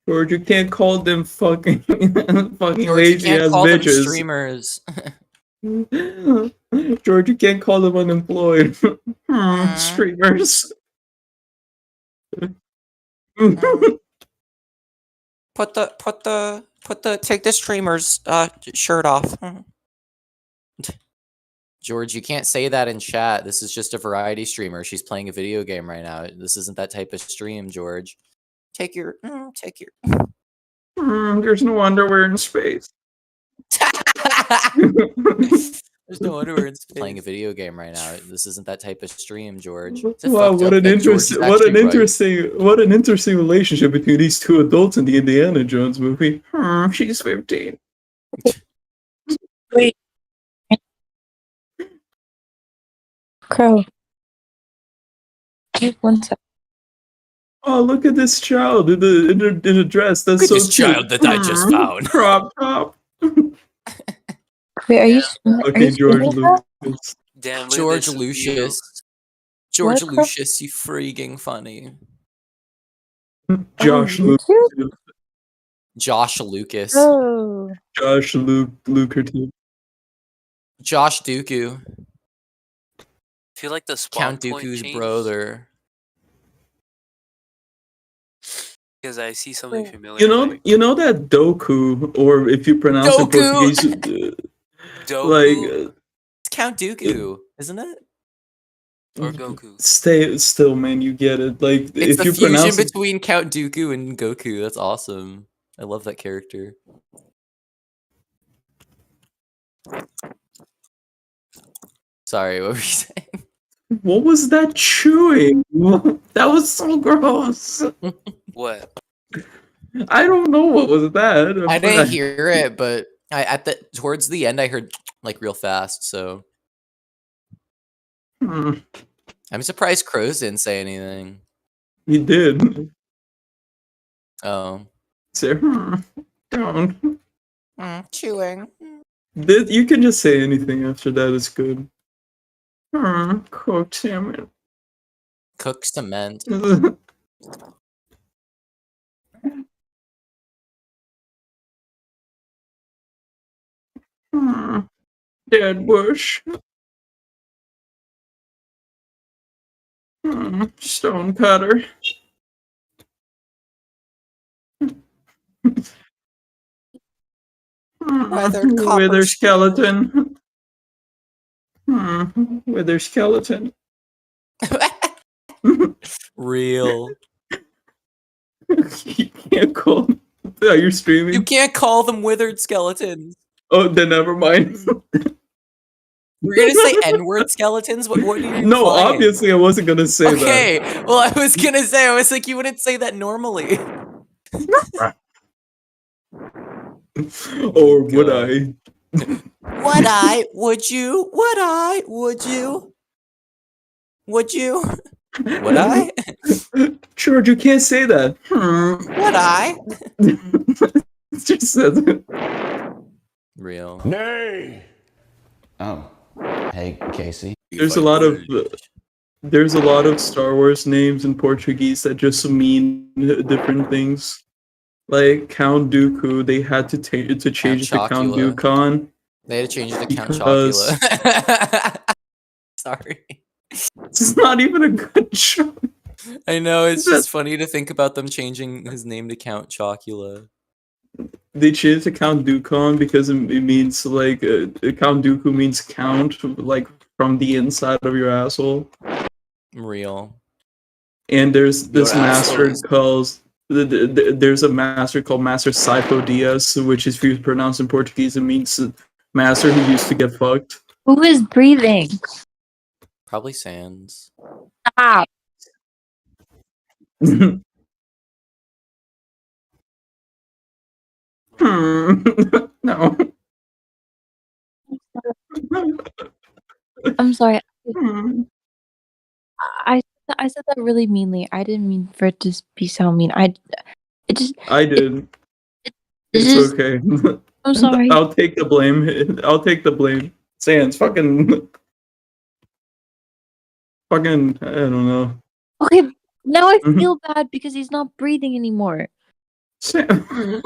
George, you can't call them fucking fucking George, you lazy can't ass call them bitches. streamers. George, you can't call them unemployed. Streamers. Take the streamer's shirt off. George, you can't say that in chat. This is just a variety streamer. She's playing a video game right now. This isn't that type of stream, George. Take your. There's no underwear in space. There's no underwear in space. Playing a video game right now. This isn't that type of stream, George. Wow, what an interesting relationship between these two adults in the Indiana Jones movie. She's 15. Wait. Crow. One sec. Oh, look at this child in a dress. That's so cute. Child that I just found. Crop top. Wait, are you? Okay, George Lucas. Damn, George Lucius. George Lucius, you freaking funny. Josh Lucas. Josh Lucas. Oh. Josh Lucas. Josh Dooku. I feel like the Count spawn Dooku's point brother. Because I see something familiar. You know that Doku, or if you pronounce it Portuguese, Doku? It's Count Dooku, isn't it? Or Goku. Still, man, you get it. Like It's if the you fusion pronounce between Count Dooku and Goku. That's awesome. I love that character. Sorry, what were you saying? What was that chewing? That was so gross. What? I don't know what was that. I didn't hear it, but towards the end I heard like real fast, so I'm surprised Crows didn't say anything. He did. Oh. Say, don't. Chewing. You can just say anything after that. It's good. Cooked salmon. Cook cement. Dead bush. Stone cutter. Wither skeleton. Wither skeleton. Real. You can't call them. Are you streaming? You can't call them withered skeletons. Oh, then never mind. We're gonna say N-word skeletons? What are you No, implying? obviously I wasn't gonna say that. Okay, well I was gonna say, I was like, you wouldn't say that normally. Or would I? Would I? Would you? Would I? Would you? Would you? Would I? George, you can't say that. Would I? It just says it. Real. Nay. Oh. Hey, Casey. There's a lot of Star Wars names in Portuguese that just mean different things. Like Count Dooku, they had to change it to Count Dookan. They had to change it to Count Chocula. Sorry. It's not even a good show. I know, it's just funny to think about them changing his name to Count Chocula. They changed to Count Dookan because it means like Count Dooku means count, like from the inside of your asshole. Real. And there's this master called there's a master called Master Sifo Diaz, which is, if you pronounce in Portuguese, it means master who used to get fucked. Who is breathing? Probably Sans. Stop. No. I'm sorry. I said that really meanly. I didn't mean for it to be so mean. I did. It's okay. I'm sorry. I'll take the blame. Sans, fucking, I don't know. Okay, now I feel bad because he's not breathing anymore. Sam.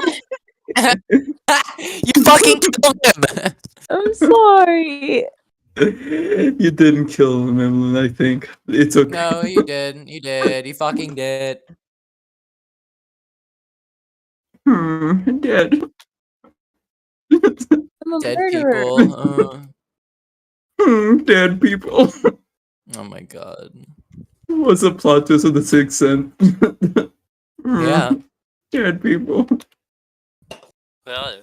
You fucking killed him. I'm sorry. You didn't kill him, Emily, I think. It's okay. No, you did. You did. You fucking did. Dead. I'm a Dead murderer. people. Dead people. Oh my god. What's the plot twist of the Sixth Sense? Yeah. Dead people. Well,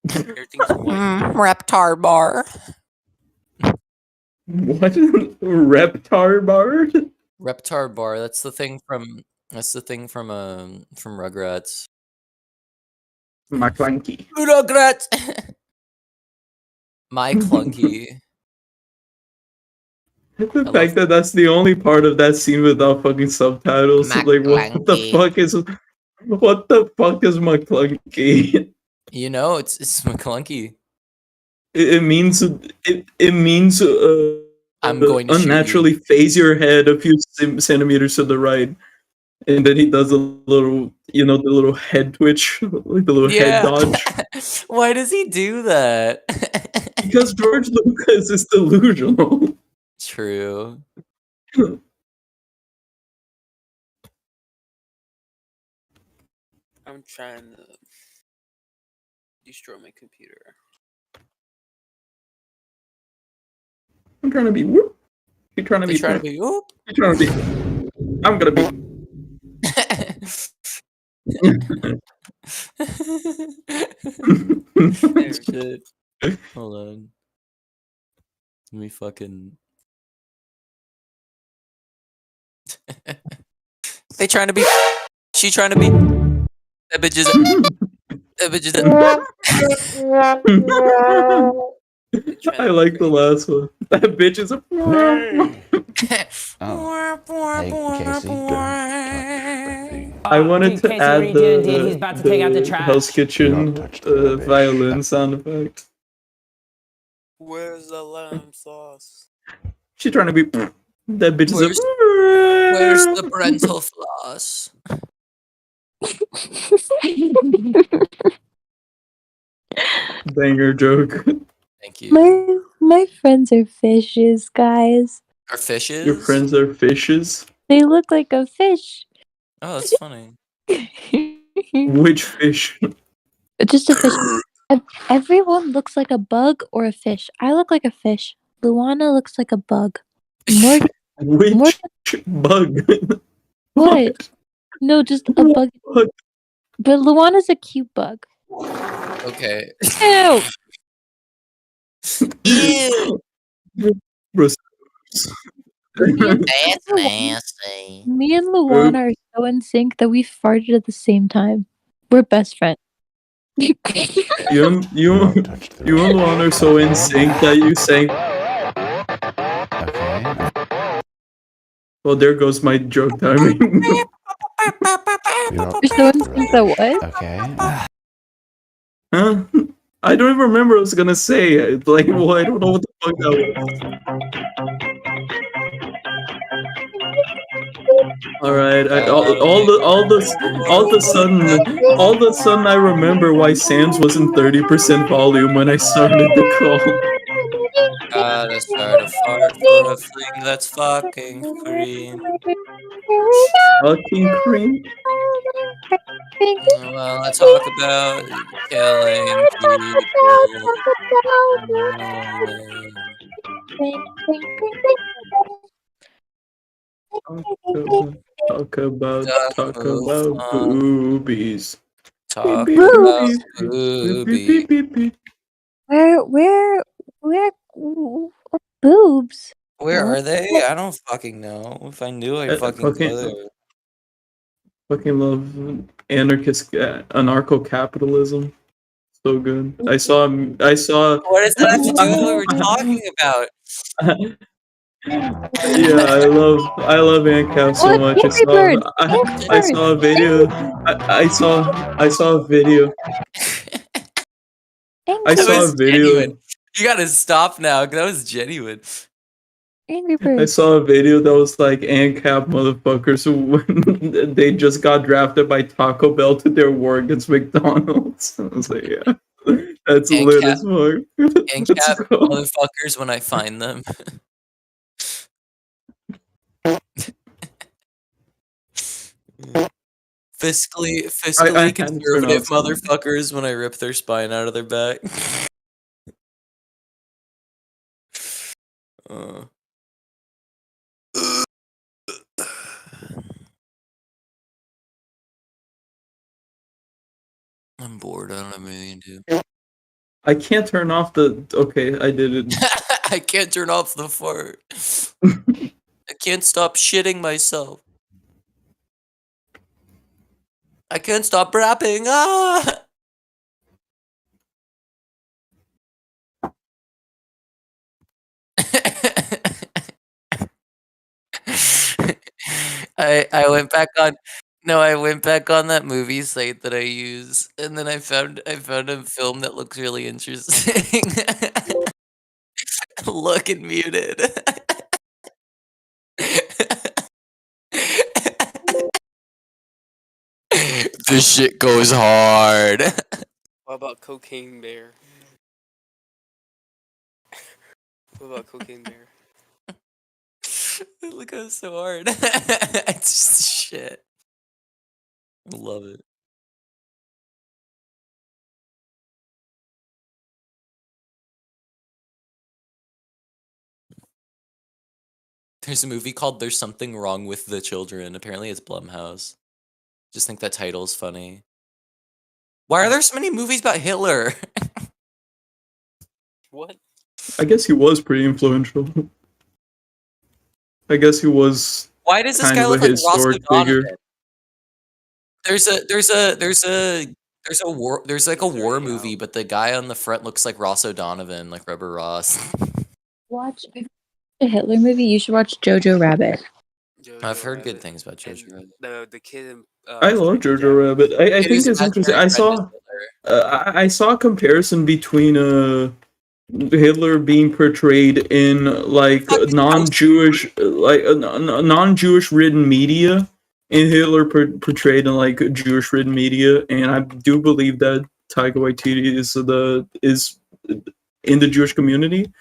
everything's white. Reptar bar. What? Reptar bar? Reptar bar. That's the thing from Rugrats. McClunky. Rugrats. My clunky. The fact that that's the only part of that scene without fucking subtitles. Like, what the McClunky. fuck is McClunky? You know, it's McClunky. It means I'm going to shoot you. unnaturally phase your head a few centimeters to the right, and then he does a little, the little head twitch, like the little head dodge. Why does he do that? Because George Lucas is delusional. True. I'm trying to destroy my computer. I'm trying to be whoop. You're trying to be. Trying to be whoop. You're trying to be. I'm gonna be. Shit. Hold on. Let me fucking. They trying to be. She trying to be. That bitch is. That bitch is. I like the last one. That bitch is a. I wanted to add the Hell's Kitchen violin sound effect. Where's the lamb sauce? She's trying to be. That bitch is a. Where's the parental floss? Banger joke. Thank you. My friends are fishes, guys. Are fishes? Your friends are fishes? They look like a fish. Oh, that's funny. Which fish? Just a fish. Everyone looks like a bug or a fish. I look like a fish. Luana looks like a bug. Morgan, Which bug? what? No, just a bug. What? But Luana's a cute bug. Okay. Ew! Ew. Gross. That's nasty. Me and Luana are so in sync that we farted at the same time. We're best friends. You and Luana are so in sync that you sang. Okay. Well, there goes my joke timing. You're so in sync that what? Okay. Huh? I don't even remember what I was gonna say. Like, well, I don't know what the fuck that was. All right, all of a sudden, I remember why Sam's was in 30% volume when I started the call. Gotta start a fart for a fling that's fucking free. Fucking cream. Well, I talk about killing people. Talk about Talk boobies. Talk Beep, about beep, boobies. beep, beep, beep. Where boobs? Where What? are they? I don't fucking know. If I knew, I'd fucking go there. Fucking love anarcho-capitalism. So good. I saw. What does that have to do with what we're talking about? Yeah, I love ANCAP so much. I saw a video. I saw a video. I That saw was a video. genuine. You gotta stop now. That was genuine. Angry I Birds. saw a video that was like ANCAP motherfuckers when they just got drafted by Taco Bell to their war against McDonald's. I was like, yeah, that's And lit cat as fuck. and Let's cat go. motherfuckers when I find them. Fiscally I had to turn conservative off something. motherfuckers when I rip their spine out of their back. Uh. I'm bored. I don't have anything to do. I can't turn off the. Okay, I did it. I can't turn off the fart. I can't stop shitting myself. I can't stop rapping. Ah! I went back on I went back on that movie site that I use, and then I found a film that looks really interesting. Look and muted. This shit goes hard. What about Cocaine Bear? What about Cocaine Bear? Look how so hard. It's just shit. I love it. There's a movie called There's Something Wrong with the Children. Apparently it's Blumhouse. Just think that title's funny. Why are there so many movies about Hitler? What? I guess he was pretty influential. I guess he was Why does this kind guy of look a like Ross historic O'Donovan? figure. There's like a war movie, but the guy on the front looks like Ross O'Donovan, like Rubber Ross. Watch a Hitler movie. You should watch Jojo Rabbit. I've heard Rabbit. good things about Jojo And Rabbit. the kid in I love Jojo Rabbit. I Kid think whose it's interesting. imaginary I friend saw is Hitler. I saw a comparison between Hitler being portrayed in like Fucking non-Jewish non-Jewish written media and Hitler portrayed in like Jewish written media, and I do believe that Taika Waititi is in the Jewish community.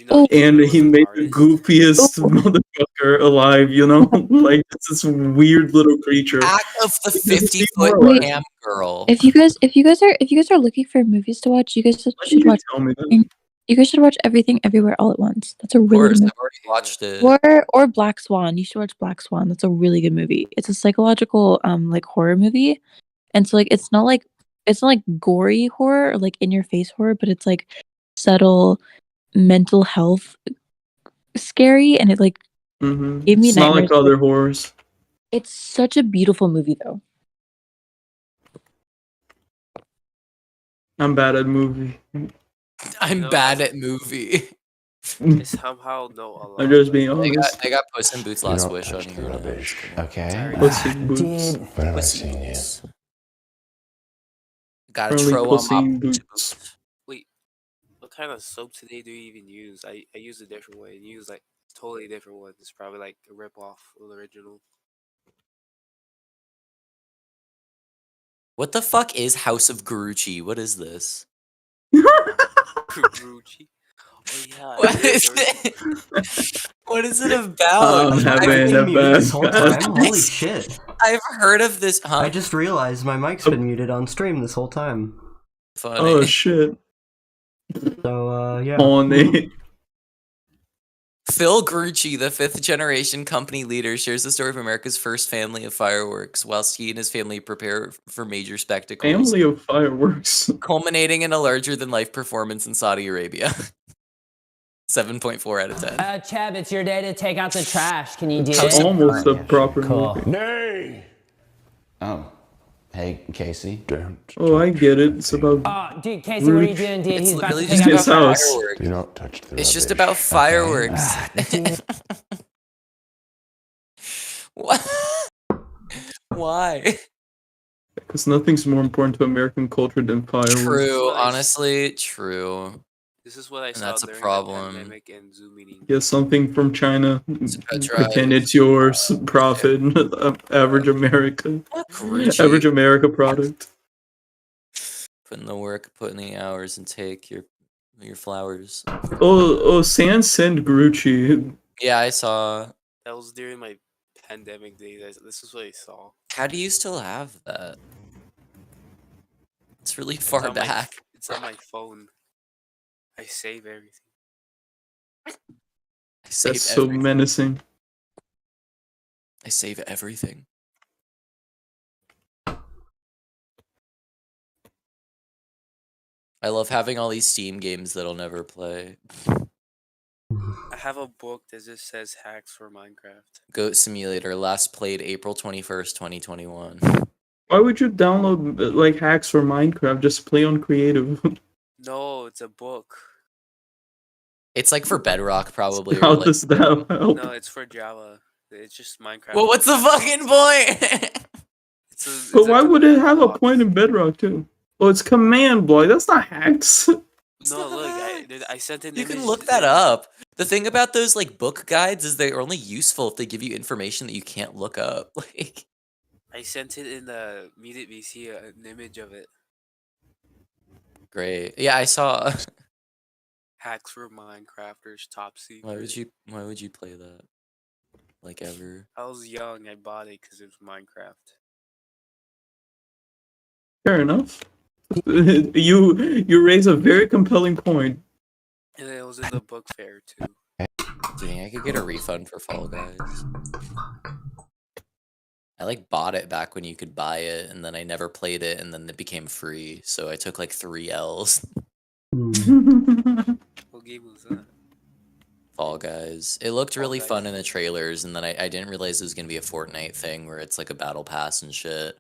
Oh. And he made the goofiest motherfucker alive, you know? Like it's this weird little creature. Act of the He doesn't seem 50-foot more cam girl. If you guys are looking for movies to watch, you guys Why did should you watch. tell me that? You guys should watch Everything Everywhere All at Once. That's a Of really course, good I've already watched it. movie. Or Black Swan. You should watch Black Swan. That's a really good movie. It's a psychological like horror movie, and so like it's not like gory horror or like in your face horror, but it's like subtle mental health scary, and it like gave me It's not nightmares. like other horrors. It's such a beautiful movie though. I'm bad at movie. I'm No, bad at movie. I somehow know a lot. I'm just being They honest. got Puss in Boots Last don't Wish on touch here. the now. rubbish. It's cool. Okay. Puss in Boots. Dude, when have I Puss in seen you? Boots. Got a Apparently tro on Puss my in boots. Boots. Wait, what kind of soap today do you even use? I use a different one. You use like totally different one. It's probably like a rip off of the original. What the fuck is House of Gucci? What is this? Gucci. Oh yeah. What is there was- it? What is it about? I'm having I've, a muted bad this whole time. time. Holy shit! I've heard of this. Huh? I just realized my mic's been muted on stream this whole time. Funny. Oh shit. So yeah. Oh, Nate. Phil Grucci, the fifth generation company leader, shares the story of America's first family of fireworks, whilst he and his family prepare for major spectacles, Family of fireworks. culminating in a larger-than-life performance in Saudi Arabia. 7.4 out of 10. Cheb, it's your day to take out the trash. Can you do How's it? it- Almost a proper Cool. movie. Nay! Oh. Hey, Casey. Oh, I get it. It's about Oh, dude, Casey, what are you doing, dude? It's He's about to literally take just out his the about trash. house. fireworks. Do not touch the It's just rubbish, about okay? fireworks. What? Why? because nothing's more important to American culture than fireworks. True, Nice. honestly, true. This is what I And saw that's a during the problem. pandemic and Zoom meetings. Get something from China. Pet Pretend drive. it's yours. Profit. Average America. Gucci. Average America product. Put in the work, put in the hours, and take your flowers. Oh, Sans send Grucci. Yeah, I saw. That was during my pandemic days. This is what I saw. How do you still have that? It's really It's far on my back. it's on my phone. I save everything. I save That's so everything. menacing. I save everything. I love having all these Steam games that I'll never play. I have a book that just says hacks for Minecraft. Goat Simulator, last played April 21st, 2021. Why would you download like hacks for Minecraft? Just play on creative. No, it's a book. It's like for Bedrock, probably. Or How like, does that help? No, it's for Java. It's just Minecraft. well, what's the fucking point? It's But a why would it command have a block. point in Bedrock too? Oh, it's command block. That's not hacks. No, look, I sent an You image. can look that up. The thing about those like book guides is they're only useful if they give you information that you can't look up. Like, I sent it in the Meet It VC, an image of it. great. Yeah, I saw. Hacks for Minecrafters, top secret. Why would you play that? Like ever? I was young. I bought it because it was Minecraft. Fair enough. You raise a very compelling point. And it was in the book fair too. Do you think I could get a refund for Fall Guys? I like bought it back when you could buy it, and then I never played it, and then it became free. So I took like 3 L's. What game was that? Fall Guys. It looked really Guys. fun in the trailers, and then I didn't realize it was gonna be a Fortnite thing where it's like a battle pass and shit.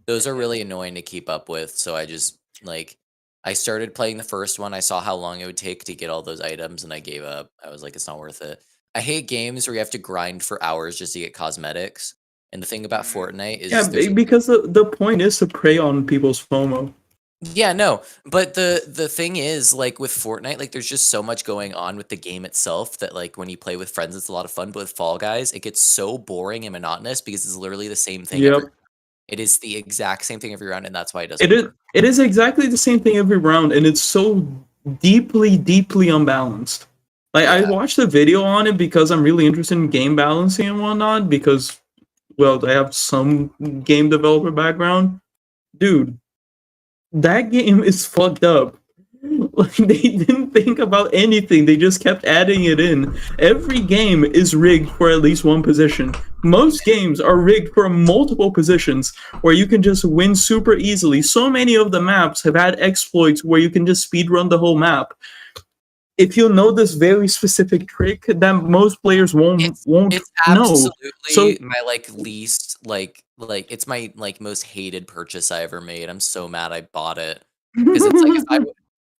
Those are really annoying to keep up with, so I just like I started playing the first one. I saw how long it would take to get all those items, and I gave up. I was like, it's not worth it. I hate games where you have to grind for hours just to get cosmetics. And the thing about Fortnite is Yeah, there's because the point is to prey on people's FOMO. yeah, no, but the thing is, like with Fortnite, like there's just so much going on with the game itself that like when you play with friends, it's a lot of fun. But with Fall Guys, it gets so boring and monotonous because it's literally the same thing. Yep. It is the exact same thing every round, and that's why it doesn't It is. work. It is exactly the same thing every round, and it's so deeply unbalanced. Like I Yeah. watched a video on it because I'm really interested in game balancing and whatnot. Because, well, I have some game developer background. Dude, that game is fucked up. Like they didn't think about anything. They just kept adding it in. Every game is rigged for at least one position. Most games are rigged for multiple positions where you can just win super easily. So many of the maps have had exploits where you can just speedrun the whole map. If you know this very specific trick that most players won't It's know. absolutely So- my like least like it's my like most hated purchase I ever made. I'm so mad I bought it because it's like if I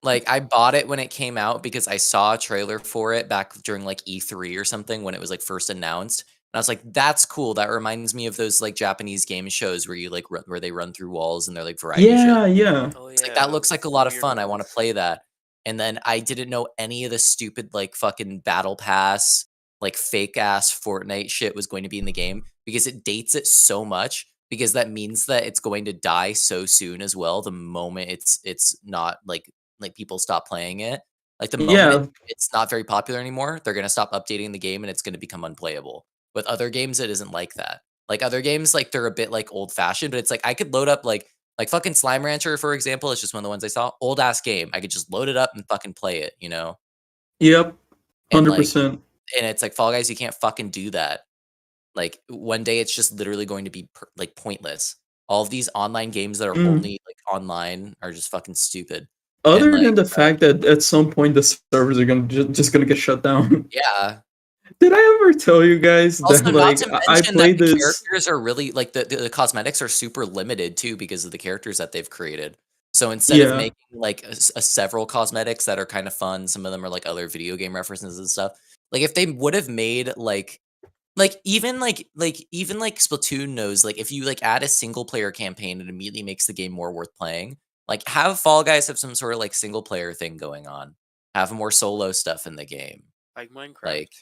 like I bought it when it came out because I saw a trailer for it back during like E3 or something when it was like first announced. And I was like, that's cool. That reminds me of those like Japanese game shows where you like where they run through walls and they're like variety shit. yeah. Oh It's yeah. like that looks like a lot of weird fun. I want to ones. play that. And then I didn't know any of the stupid like fucking battle pass, like fake ass Fortnite shit was going to be in the game because it dates it so much because that means that it's going to die so soon as well the moment it's not like people stop playing it. Like the moment Yeah. it's not very popular anymore, they're going to stop updating the game and it's going to become unplayable. With other games it isn't like that. Like other games like they're a bit like old fashioned, but it's like I could load up like fucking Slime Rancher, for example, is just one of the ones I saw. Old ass game. I could just load it up and fucking play it, you know? Yep. And like 100%. and it's like Fall Guys, you can't fucking do that. Like one day it's just literally going to be like pointless. All of these online games that are only like online are just fucking stupid. Other like, than the fact that at some point the servers are gonna just gonna get shut down. Yeah. Did I ever tell you guys Also, that not like to I mention that played the this? characters are really like the cosmetics are super limited too because of the characters that they've created. So instead of Yeah. making like a several cosmetics that are kind of fun, some of them are like other video game references and stuff. Like if they would have made like even Splatoon knows like if you like add a single player campaign, it immediately makes the game more worth playing. Like have Fall Guys have some sort of like single player thing going on. Have more solo stuff in the game. Like Minecraft. Like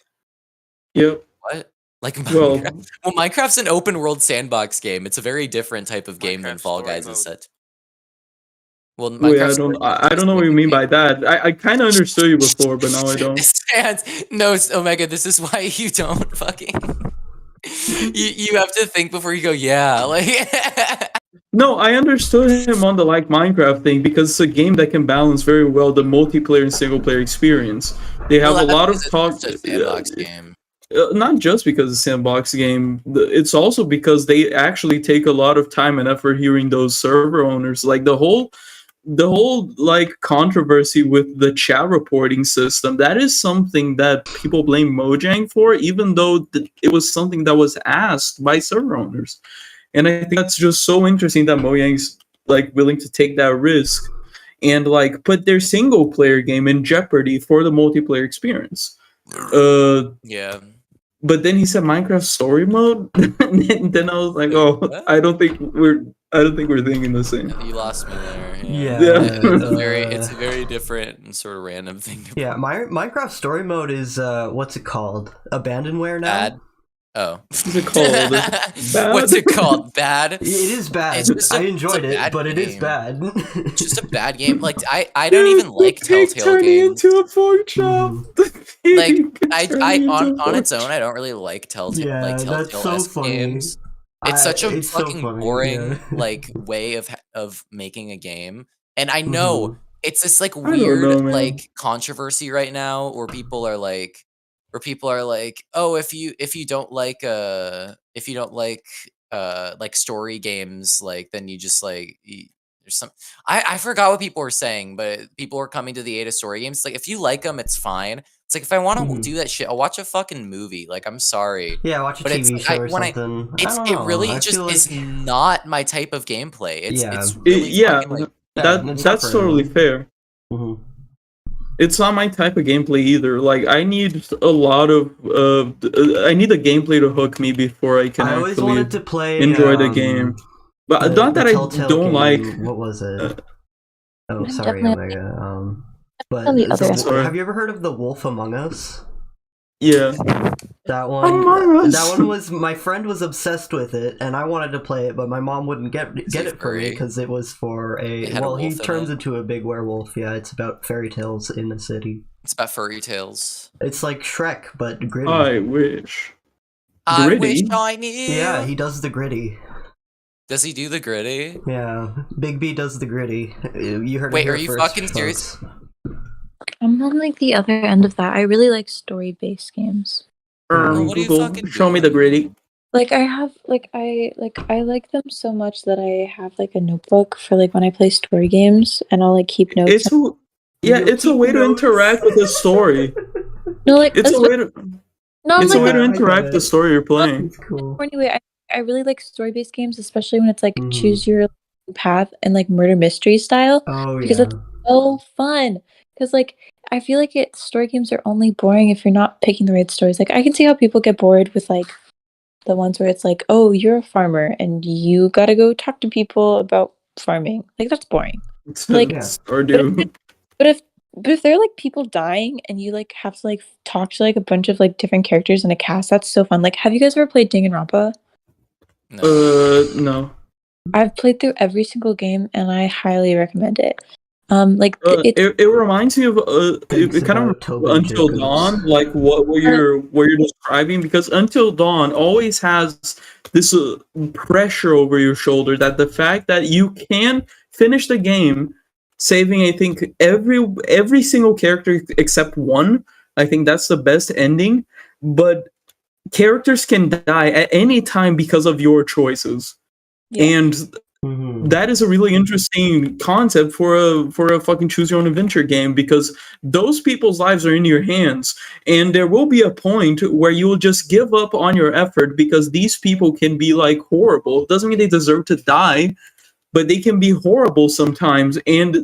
Yep. what? Like Well, Minecraft? Well, Minecraft's an open world sandbox game. It's a very different type of game than Minecraft Fall story Guys is mode. set. Well, wait, Minecraft story mode I is don't know what like you a mean game. by that. I kind of understood you before, but now I don't. No, Omega, this is why you don't fucking. You have to think before you go. Yeah, like. No, I understood him on the like Minecraft thing because it's a game that can balance very well the multiplayer and single player experience. They have Well, a lot of that's talk. just a sandbox game. Not just because it's a sandbox game, it's also because they actually take a lot of time and effort hearing those server owners. Like the whole like controversy with the chat reporting system, that is something that people blame Mojang for, even though it was something that was asked by server owners. And I think that's just so interesting that Mojang's like willing to take that risk and like put their single player game in jeopardy for the multiplayer experience. Yeah. But then he said Minecraft story mode, and then I was like, oh, What? I don't think we're thinking the same. You lost me there. Yeah, It's a very different and sort of random thing. To Yeah, Minecraft story mode is what's it called? Abandonware now. Bad. Oh. What's it called? Bad? What's it called? Bad. It is bad. It's just I a enjoyed it, bad but it is game. bad. It's just a bad game. Like I don't even like Telltale turning games. into a pork chop. Like Turning I into a on pork its own, I don't really like Telltale Yeah, like that's Telltale so funny. games. It's such a it's so fucking funny, boring yeah. like way of making a game. And I know it's this like don't weird know, man. like controversy right now where people are like oh, if you don't like story games, like then you just like there's some I forgot what people were saying, but people were coming to the aid of story games. Like if you like them, it's fine. It's like if I want to do that shit, I'll watch a fucking movie. Like I'm sorry. Yeah, watch a But it's TV like, show or something. It really just is not my type of gameplay. It's really fucking, like, That's totally fair. Mm-hmm. It's not my type of gameplay either. Like I need a lot of I need the gameplay to hook me before I can I always actually wanted to play enjoy the game. But not that I Telltale don't game. like. What was it? Oh, I'm sorry, definitely- Omega. But on the other end. Sorry. have you ever heard of The Wolf Among Us? Yeah. That one. Among Us. That one was my friend was obsessed with it, and I wanted to play it, but my mom wouldn't get it it for me furry? because it was for It a. had a Well, he wolf in turns it. into a big werewolf. Yeah, it's about fairy tales in the city. It's about furry tales. It's like Shrek, but gritty. I wish. I Gritty? wish I knew. Yeah, he does the gritty. Does he do the gritty? Yeah, Big B does the gritty. You heard it Wait, here are you first, fucking serious? folks. I'm on like the other end of that. I really like story-based games. What are you Google, fucking show me the doing? gritty. Like I like them so much that I have like a notebook for like when I play story games, and I'll like keep notes. It's it's a way to interact with the story. No, like It's a way to no, I'm it's a like way to I interact get with the it. story you're playing. It's cool. anyway, I really like story-based games, especially when it's like Mhm. choose your path and like murder mystery style, Oh because yeah. it's so fun. Because like I feel like story games are only boring if you're not picking the right stories. Like I can see how people get bored with like the ones where it's like, oh, you're a farmer and you gotta go talk to people about farming. Like that's boring. Like, Yeah. Or do But if they're like people dying and you like have to like talk to like a bunch of like different characters in a cast, that's so fun. Like, have you guys ever played Danganronpa? No. no. I've played through every single game and I highly recommend it. It's It reminds me of Thanks it kind of about Tobin Until Jacobs. Dawn, like what you're describing, because Until Dawn always has this pressure over your shoulder that the fact that you can finish the game, saving I think every single character except one. I think that's the best ending, but characters can die at any time because of your choices, and Mhm. that is a really interesting concept for a fucking choose your own adventure game, because those people's lives are in your hands, and there will be a point where you'll just give up on your effort because these people can be like horrible. It doesn't mean they deserve to die, but they can be horrible sometimes, and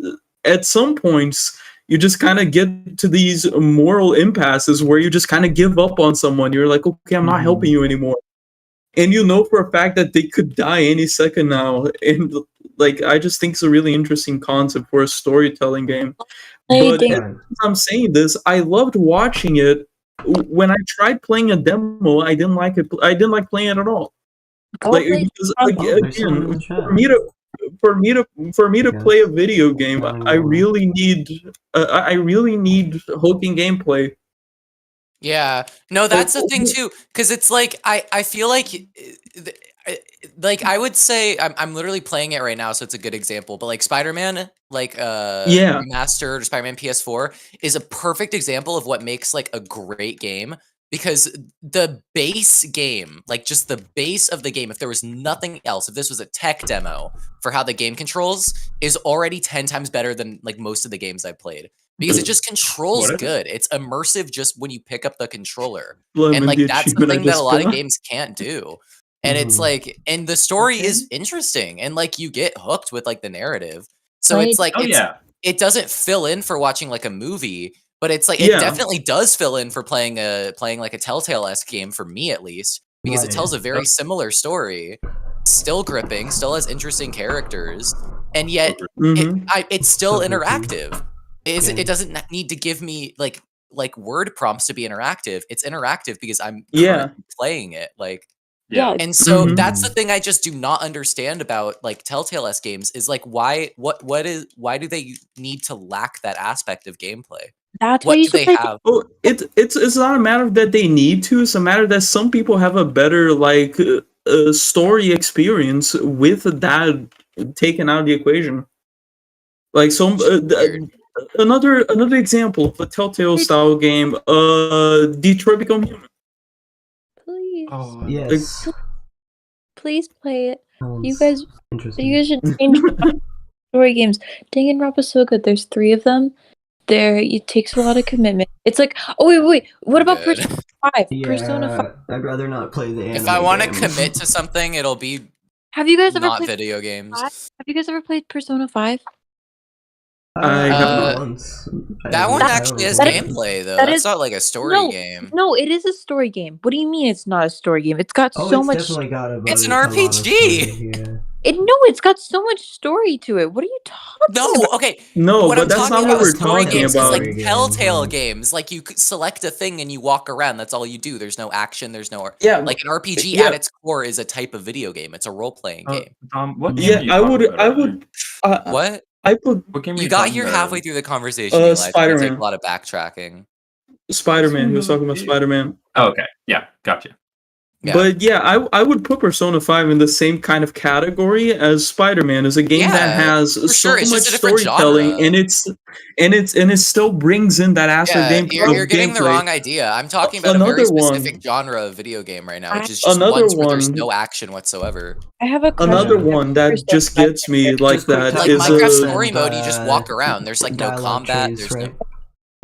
at some points you just kind of get to these moral impasses where you just kind of give up on someone. You're like, okay, I'm not helping you anymore. And you know for a fact that they could die any second now. And like I just think it's a really interesting concept for a storytelling game. Hey, But Dan. Right. as I'm saying this, I loved watching it. When I tried playing a demo, I didn't like it. I didn't like playing it at all. I will Like play because some. Oh, there's someone in again, the chat. for me to Yes. play a video game, Telling I you what. really need hooking gameplay. Yeah. No, that's the thing too, because it's like I feel like like I would say I'm literally playing it right now, so it's a good example. But like Spider-Man, like Yeah. remastered or Spider-Man PS4 is a perfect example of what makes like a great game. Because the base game, like just the base of the game, if there was nothing else, if this was a tech demo for how the game controls, is already 10 times better than like most of the games I've played. Because it just controls What is- good. It's immersive just when you pick up the controller. Lemon, And like the that's the achievement I thing that a just lot of got. games can't do. And it's Mhm. like, and the story is Okay. interesting, and like you get hooked with like the narrative. So Right. it's like Oh yeah. it doesn't fill in for watching like a movie, but it's like it Yeah. definitely does fill in for playing like a Telltale-esque game for me at least, because it Right. tells a very similar story, still gripping, still has interesting characters, and yet Mhm. it's still So gripping. interactive. Yeah. It doesn't need to give me like word prompts to be interactive. It's interactive because I'm Yeah. currently playing it. Like Yeah. and so Mhm. that's the thing I just do not understand about like Telltale-esque games is like why do they need to lack that aspect of gameplay? That's why What you do should they play. have? Oh, it's not a matter that they need to. It's a matter that some people have a better like story experience with that taken out of the equation. Like some Weird. another example of a Telltale style game, Detroit Become Human. Please, Oh, Yes. please play it. You Sounds guys, interesting. you guys should change story games. Danganronpa is so good. There's 3 of them. It takes a lot of commitment. It's like, oh wait, what about Good. Persona 5? Persona 5. Yeah, I'd rather not play the anime If I want to games. commit to something, it'll be Have you guys ever not played video games. 5? Have you guys ever played Persona 5? I played have- it once. That one I actually has haven't played it. gameplay though. that That's is- not like a story No, game. No, it is a story game. What do you mean it's not a story game? It's got Oh, so it's much. definitely got a It's an a lot of RPG. story, yeah. It's got so much story to it. What are you talking No, about? okay. No, what but I'm that's talking not about what we're with story talking games about. is like Story games, Telltale right. games. Like you could select a thing and you walk around. That's all you do. There's no action. There's no Yeah, like an RPG yeah. at its core is a type of video game. It's a role playing game. What game Yeah, are you I talking would. about I earlier? would. What? I put What game are You got talking here about halfway earlier? through the conversation, Eli. It's gonna take Spider-Man. a lot of backtracking. Spider-Man. He was talking about Yeah. Spider-Man. Oh, okay. Yeah, gotcha. Yeah. But yeah, I would put Persona 5 in the same kind of category as Spider-Man. Is a game that Yeah, has for so sure. It's much just a different storytelling, genre. and it still brings in that aspect Yeah, of you're getting the gameplay. wrong idea. I'm talking about a very Another specific one. genre of video game right now, which is just Another ones where there's one. no action whatsoever. I have a question. Another Yeah. one that Persona just 5 gets me like Just quick that time Like is Minecraft events story and, mode, you just walk around. There's like no dialogue combat. trees, There's right? no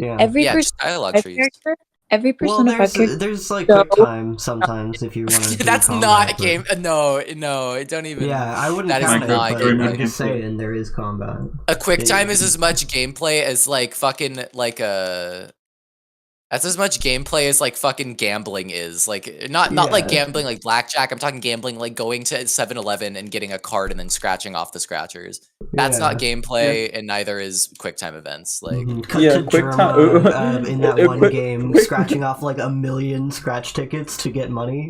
Yeah. Every yeah, Persona just dialogue 5 trees. character, every Well, Persona 5 character. there's like So- quick time sometimes if you want to. That's not a game. No, don't even. Yeah, I wouldn't That is count it, not but gameplay. I'm just saying there is combat. A quick It- time is as much gameplay as like fucking like a. That's as much gameplay as like fucking gambling is. Like not like Yeah. gambling like blackjack. I'm talking gambling like going to 7-Eleven and getting a card and then scratching off the scratchers. That's not gameplay, and neither is QuickTime events. Like Mhm. Cut Yeah, to quick Jerome, time- in that one quick- game, quick- scratching off like 1,000,000 scratch tickets to get money.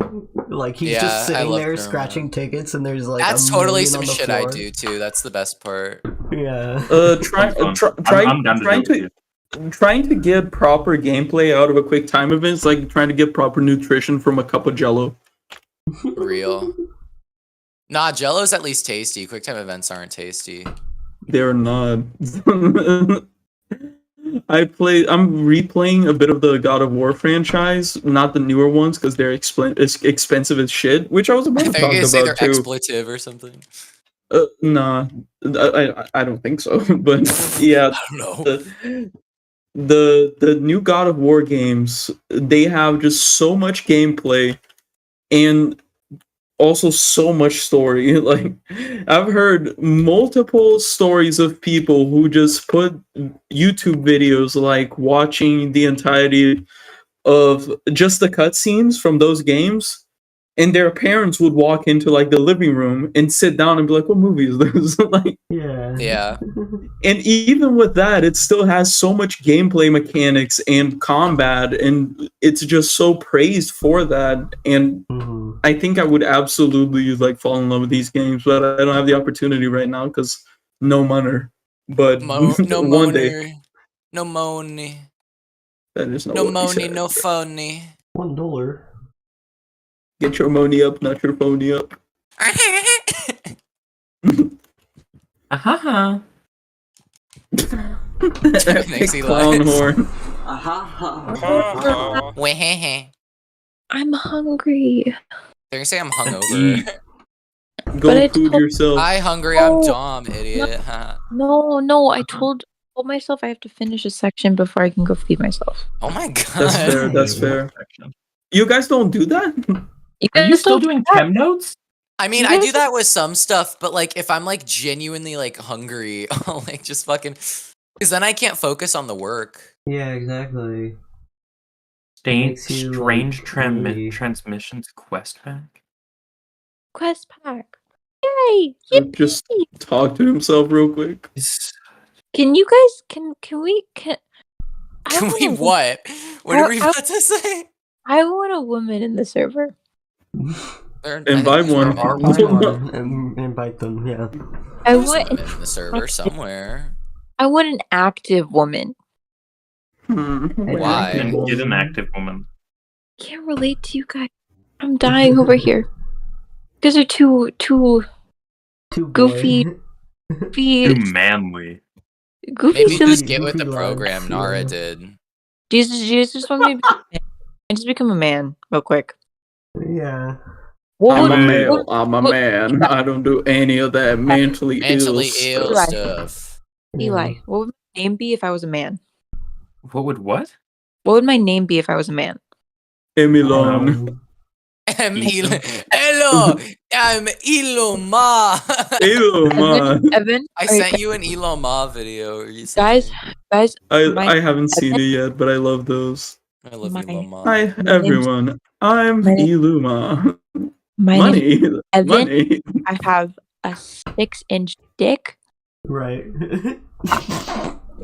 Like he's Yeah, just I sitting love there Jerome. scratching tickets, and there's like that's 1,000,000 totally on some the shit I floor. do too. That's the best part. Yeah. I'm down to do it. Trying to get proper gameplay out of a quick time event is like trying to get proper nutrition from a cup of Jello. Real. Nah, Jello's at least tasty. QuickTime events aren't tasty. They're not. I'm replaying a bit of the God of War franchise, not the newer ones because they're expensive as shit, which I was I about to think talk you say they're about too. expletive or something. Nah, I don't think so. But yeah, I don't know. the new God of War games, they have just so much gameplay and also so much story. Like I've heard multiple stories of people who just put YouTube videos like watching the entirety of just the cutscenes from those games and their parents would walk into like the living room and sit down and be like, "What movie is this?" Like, Yeah. and even with that, it still has so much gameplay mechanics and combat, and it's just so praised for that. And I think I would absolutely like fall in love with these games, but I don't have the opportunity right now because no money. But No one day, money. No money. that is not No what he money, said. no phony. $1. Get your money up, not your phony up. Aha. Thanks, Epic Eli. clown horn. Weh-heh-heh. I'm hungry. They're gonna say I'm hungover. Go But I food told- yourself. Hi, hungry. I'm Oh, Dom, idiot. No, I told myself I have to finish a section before I can go feed myself. Oh my god. That's fair. That's fair. You guys don't do that? You Are you guys still don't doing do that? chem notes? I mean, You I guys do that with some stuff, but like if I'm like genuinely like hungry, I'll like just fucking, because then I can't focus on the work. Yeah, exactly. Makes you, Strange like, really- Transmissions quest pack? Quest pack. Yay! Just Yippee! talk to himself real quick. Can you guys can we I Can we want a- what? What are we about to say? I want a woman in the server. Invite one. Invite them, yeah. I There's want women in the server somewhere. I want an active woman. Why? And get an active woman. Can't relate to you guys. I'm dying over here. You guys are too Too goofy, boy. Too manly. goofy, Maybe silly. just get with the Goofy program lads, Nara yeah. did. Jesus just want me to just become a man real quick. Yeah. What I'm a would- male. what- I'm a what- man. I don't do any of that mentally Mentally ill ill stuff. stuff. Eli, what would my name be if I was a man? What would what? What would my name be if I was a man? Emilon. Hello, I'm Elon Ma. Elon man. Evan, I are you- sent you an Elon Ma video. guys, I haven't seen it yet, but I love those. I love my- Elon Ma. Hi name's- everyone. I'm my name- Iluma. my name, Money. Evan. Money. I have a 6-inch dick. Right.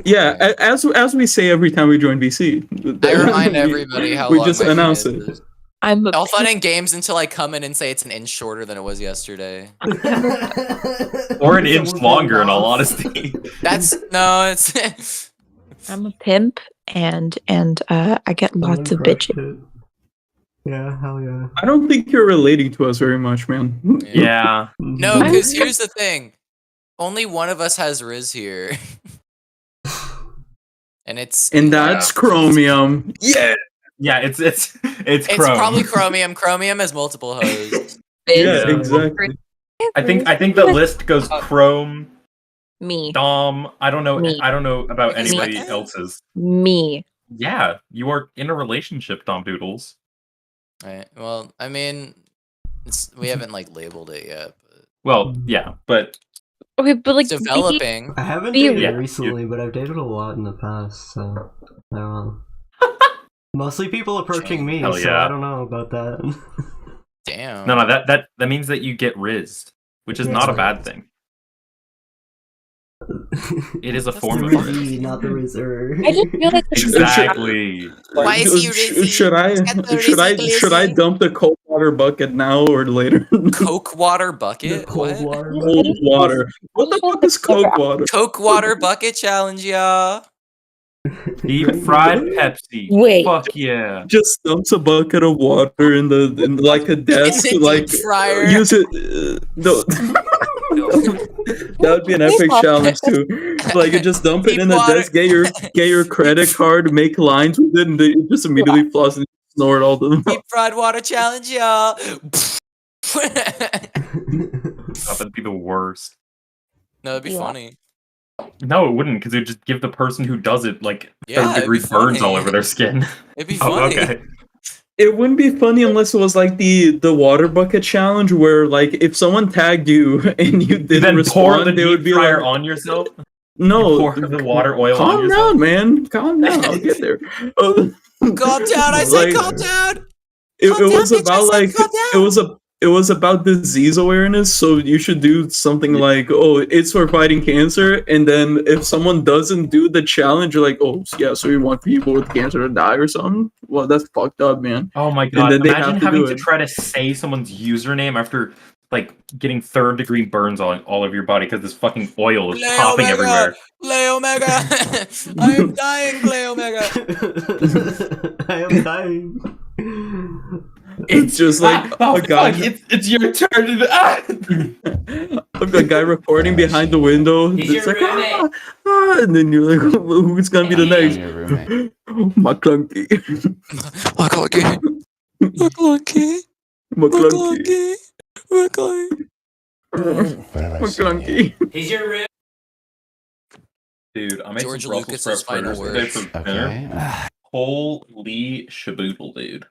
Yeah, as we say every time we join VC. I remind everybody how we long just my announce penis it. is. I'm a All fun and games until I come in and say it's an inch shorter than it was yesterday. Or an inch Someone longer, pulled in all off. honesty. That's no, it's I'm a pimp and I get lots of Someone crushed bitches. it. Yeah, hell yeah. I don't think you're relating to us very much, man. Yeah. no, I'm- because here's the thing: only one of us has Riz here, and it's And that's Chromium. Yeah. Yeah, it's it's Chrome. probably Chromium. Chromium has multiple hosts. Yeah, Yeah. exactly. I think the list goes Chrome, Me. Dom. I don't know Me. about Me. anybody else's. Me. Yeah, you are in a relationship, Dom Doodles. Right. Well, I mean, we haven't like labeled it yet, but Well, yeah, but Okay, but like it's developing. I haven't Be- dated Yeah, recently, but I've dated a lot in the past, so I don't know. Mostly people approaching me, Hell so yeah. I don't know about that. Damn. no, that means that you get rizzed, which is not a bad thing. It is a the form of Rizzy, rizz. not the Rizzer. I didn't realize that Exactly. Why is he Rizzy? Should I He's got the Rizzy should I glizzy. dump the cold water bucket now or later? Coke water The bucket. cold What? water. Cold water. What the fuck is cold water? Coke water bucket challenge, y'all. Deep fried Pepsi. Wait. Fuck yeah. Just dumps a bucket of water in like a desk, deep like fryer. use it. No. That would be an epic challenge too. Like, you just dump it Deep in the water. desk, get your credit card, make lines with it, and then you just immediately floss and snort all the. Deep fried water challenge, y'all. Oh, that'd be the worst. No, it'd be Yeah. funny. No, it wouldn't, because it would just give the person who does it like Yeah, it'd third-degree be burns all funny. over their skin. It'd be Oh, funny. okay. It wouldn't be funny unless it was like the water bucket challenge, where like if someone tagged you and you didn't Then pour respond, the they would deep be fryer like, on yourself. "No, Pour the water oil on calm yourself. down, man. Calm down. I'll get there." Calm down, I said Like- calm down. Calm was down, bitch, I about said like calm down. it was about disease awareness. So you should do something like, oh, it's for fighting cancer, and then if someone doesn't do the challenge, you're like, oh yeah, so you want people with cancer to die or something? Well, that's fucked up, man. Oh my And god! then they Imagine have to having do to it. try to say someone's username after like getting third-degree burns on all of your body because this fucking oil is Play popping Omega! everywhere. Play Omega! I am dying, Play Omega! I am dying. It's just like oh, a guy. fuck, it's your turn. A guy reporting behind the window. He's It's your like, roommate. and then you're like, who's gonna be the I'm next? your roommate. McClunky. McClunky. McClunky. McClunky. McClunky. When have I seen you? McClunky. He's your room. Dude, I made George some Brussels Lucas's sprouts final burgers today words. for dinner. Okay. Holy shaboodle, dude.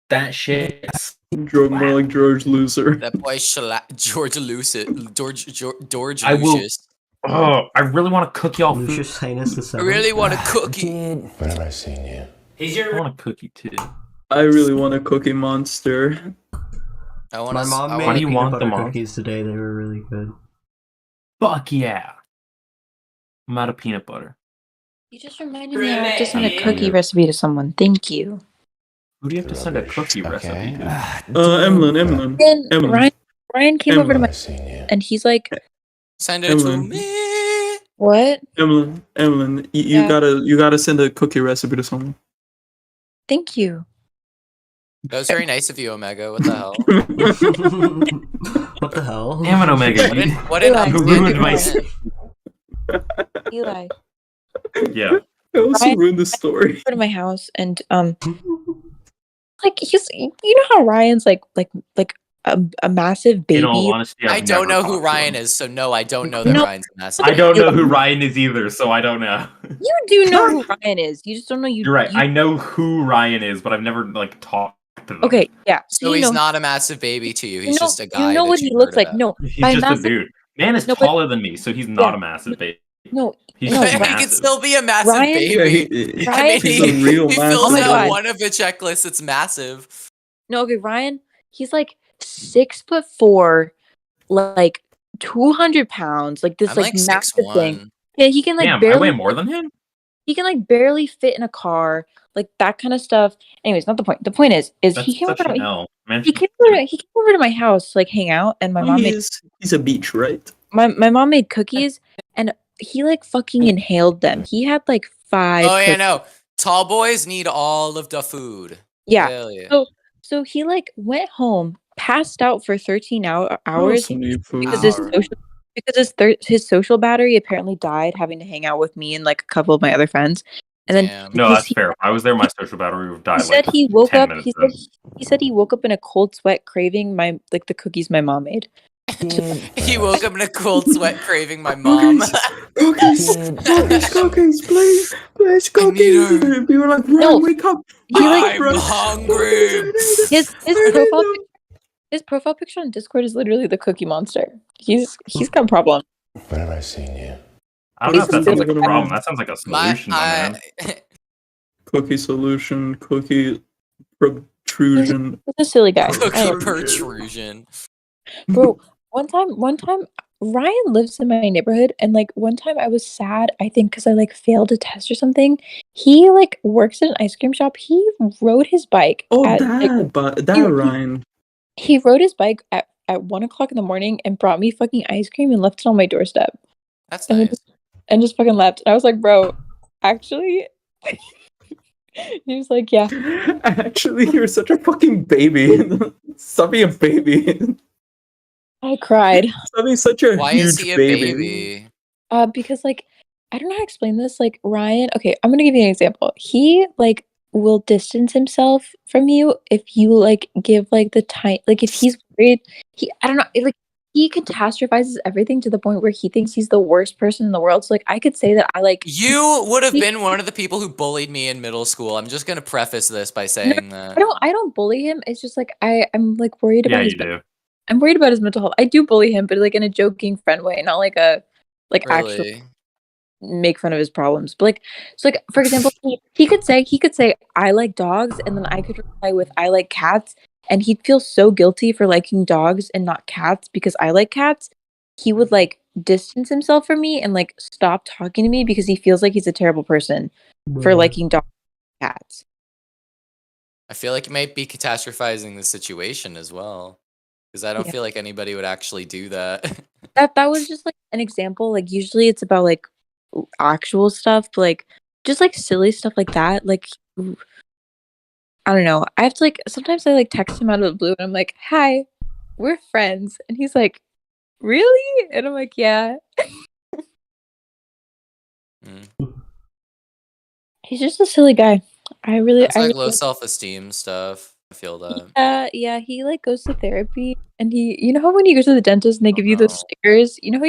That shit. More like George Loser. That boy George Lucid. George I will- Lucius. Oh, I really want to cook y'all food. Lucius Highness the I Seventh. really want a cookie. Dude, When have I seen you? he's I your room. want a cookie too. I really want a Cookie Monster. I want My mom made Why do you peanut want butter them all? cookies today. They were really good. Fuck yeah. I'm out of peanut butter. You just reminded me I have to send a Roommate. cookie recipe to someone. Thank you. Who do you have to send a Rubbish. cookie Okay. recipe to? Emlyn. Then Emily. Ryan came over to Emily. my I've seen you. and he's like, Send it to Emily. me. "What? Emlyn, you Yeah. you gotta send a cookie recipe to someone. Thank you." That was very nice of you, Omega. What the hell? What the hell? Damn it, Omega. What an Eli. upstanding Ruined my- man. Eli, Yeah. I also Ryan- ruined the story. over to my house and like he's, you know how Ryan's like a massive baby. In all honesty, I I've don't never know who talked to Ryan him. is, so no, I don't know that No. Ryan's a massive. I don't You- know who Ryan is either, so I don't know. You do know who Ryan is. You just don't know you. You're right. you- I know who Ryan is, but I've never like talked to them. okay, yeah. So you he's know, not a massive baby to you. you He's know, just a guy. You know that what he you've looks heard like. about. No, He's by just massive, a dude. Man is No, but- taller than me, so he's not Yeah. a massive baby. no. He's No, just he Ryan- can massive. still be a massive Ryan- baby. I Ryan- mean, He's a real he massive fills Oh my out God. one of the checklists. It's massive. No, okay, Ryan. He's like 6'4", like 200 pounds, like this I'm like like massive thing. 6'1". Yeah, he can like Damn, I barely weigh more than him? he can like barely fit in a car, like that kind of stuff. Anyways, not the point. The point is That's he came such over an to my, L. Man, he came over to my house to like hang out, and my mom made He's a beach, right? my mom made cookies, and he like fucking inhaled them. He had like 5 Oh yeah, cookies. no. Tall boys need all of the food. Yeah. Hell yeah. So he like went home, passed out for 13 hours because his social battery apparently died having to hang out with me and like a couple of my other friends. And then Damn. no, he- that's fair. If I was there, my social battery would die. he said like he woke 10 up. minutes He in. said he woke up in a cold sweat, craving the cookies my mom made. Dude, He woke up in a cold sweat craving my mom. Cookies, cookies, please, I cookies. need her. And we were like, No. Ryan, wake up. He like I'm hungry. his profile picture on Discord is literally the Cookie Monster. He's got a problem. When have I seen you? I don't know if that He's sounds like a still- problem. That sounds like a My, solution, man. Cookie solution, cookie protrusion. He's a silly guy. cookie Anyway, protrusion. bro, one time Ryan lives in my neighborhood, and like one time I was sad, I think because I like failed a test or something. He like works at an ice cream shop. He rode his bike Oh, at, like, that he- Ryan. he rode his bike at 1:00 in the morning and brought me fucking ice cream and left it on my doorstep. That's And, nice. and just fucking left. And I was like, bro, actually he was like, yeah. Actually, you're such a fucking baby. Stop being a baby. I cried. Stop being such a Why huge is he a baby. baby? Because like I don't know how to explain this. Like Ryan, okay, I'm gonna give you an example. He like will distance himself from you if you like give like the time, like if he's worried, I don't know, like he catastrophizes everything to the point where he thinks he's the worst person in the world. So like I could say that I like You would have He- been one of the people who bullied me in middle school. I'm just gonna preface this by saying that. I don't bully him. It's just like I'm like worried Yeah, about you his do. I'm worried about his mental health. I do bully him, but like in a joking friend way, not like a like actual Really? make fun of his problems. But like, so like for example, he could say I like dogs, and then I could reply with I like cats, and he'd feel so guilty for liking dogs and not cats because I like cats. He would like distance himself from me and like stop talking to me because he feels like he's a terrible person for liking dogs and cats. I feel like you might be catastrophizing the situation as well, because I don't Yeah. feel like anybody would actually do that. That was just like an example. Like usually it's about like actual stuff, but like just like silly stuff like that. Like I don't know. I have to like sometimes I like text him out of the blue and I'm like, "Hi, we're friends," and he's like, "Really?" And I'm like, "Yeah." Mm. He's just a silly guy. It's I like really low self-esteem stuff. I feel that. yeah, he like goes to therapy and you know how when you go to the dentist and they give you those no. stickers, you know how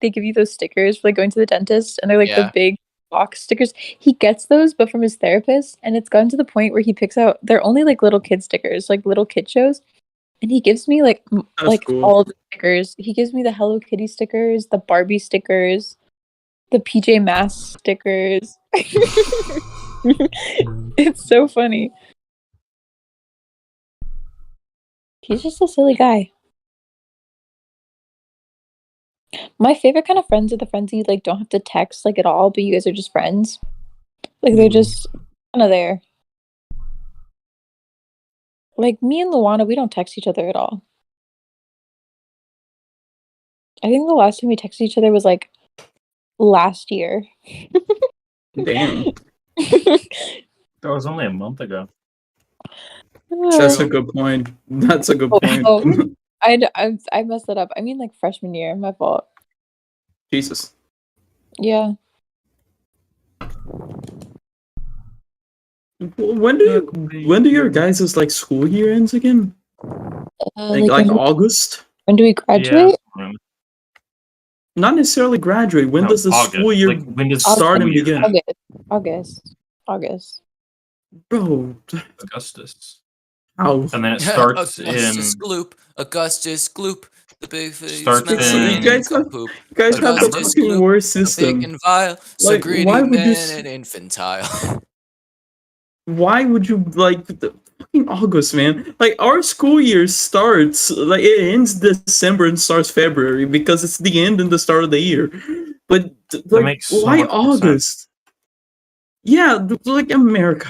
they give you those stickers for like going to the dentist and they're like the Yeah. big box stickers. He gets those but from his therapist and it's gotten to the point where he picks out they're only like little kid stickers, like little kid shows. And he gives me like That's cool. all the stickers. He gives me the Hello Kitty stickers, the Barbie stickers, the PJ Masks stickers. It's so funny. He's just a silly guy. My favorite kind of friends are the friends you like don't have to text like at all, but you guys are just friends. Like they're just kind of there. Like me and Luana, we don't text each other at all. I think the last time we texted each other was like last year. Damn. That was only a month ago. That's a good point. That's a good point. Oh, I messed that up. I mean like freshman year. My fault. Jesus. Yeah. When do your guys' like school year ends again? Like August? When do we graduate? Yeah. Not necessarily graduate. When No, does the August. school year Like, when does start school and year begin? August. Bro, Augustus. how? And then it starts Augustus in Gloop. Augustus Gloop. The big face Starts man. in- You guys have- poop. You guys have the Augustus fucking Gloop. worst Big system. and vile. So Like, greedy why would you man and infantile. Why would you like the fucking August, man? Like our school year starts like it ends December and starts February because it's the end and the start of the year. But like, makes so why much more sense. August? Yeah, like America.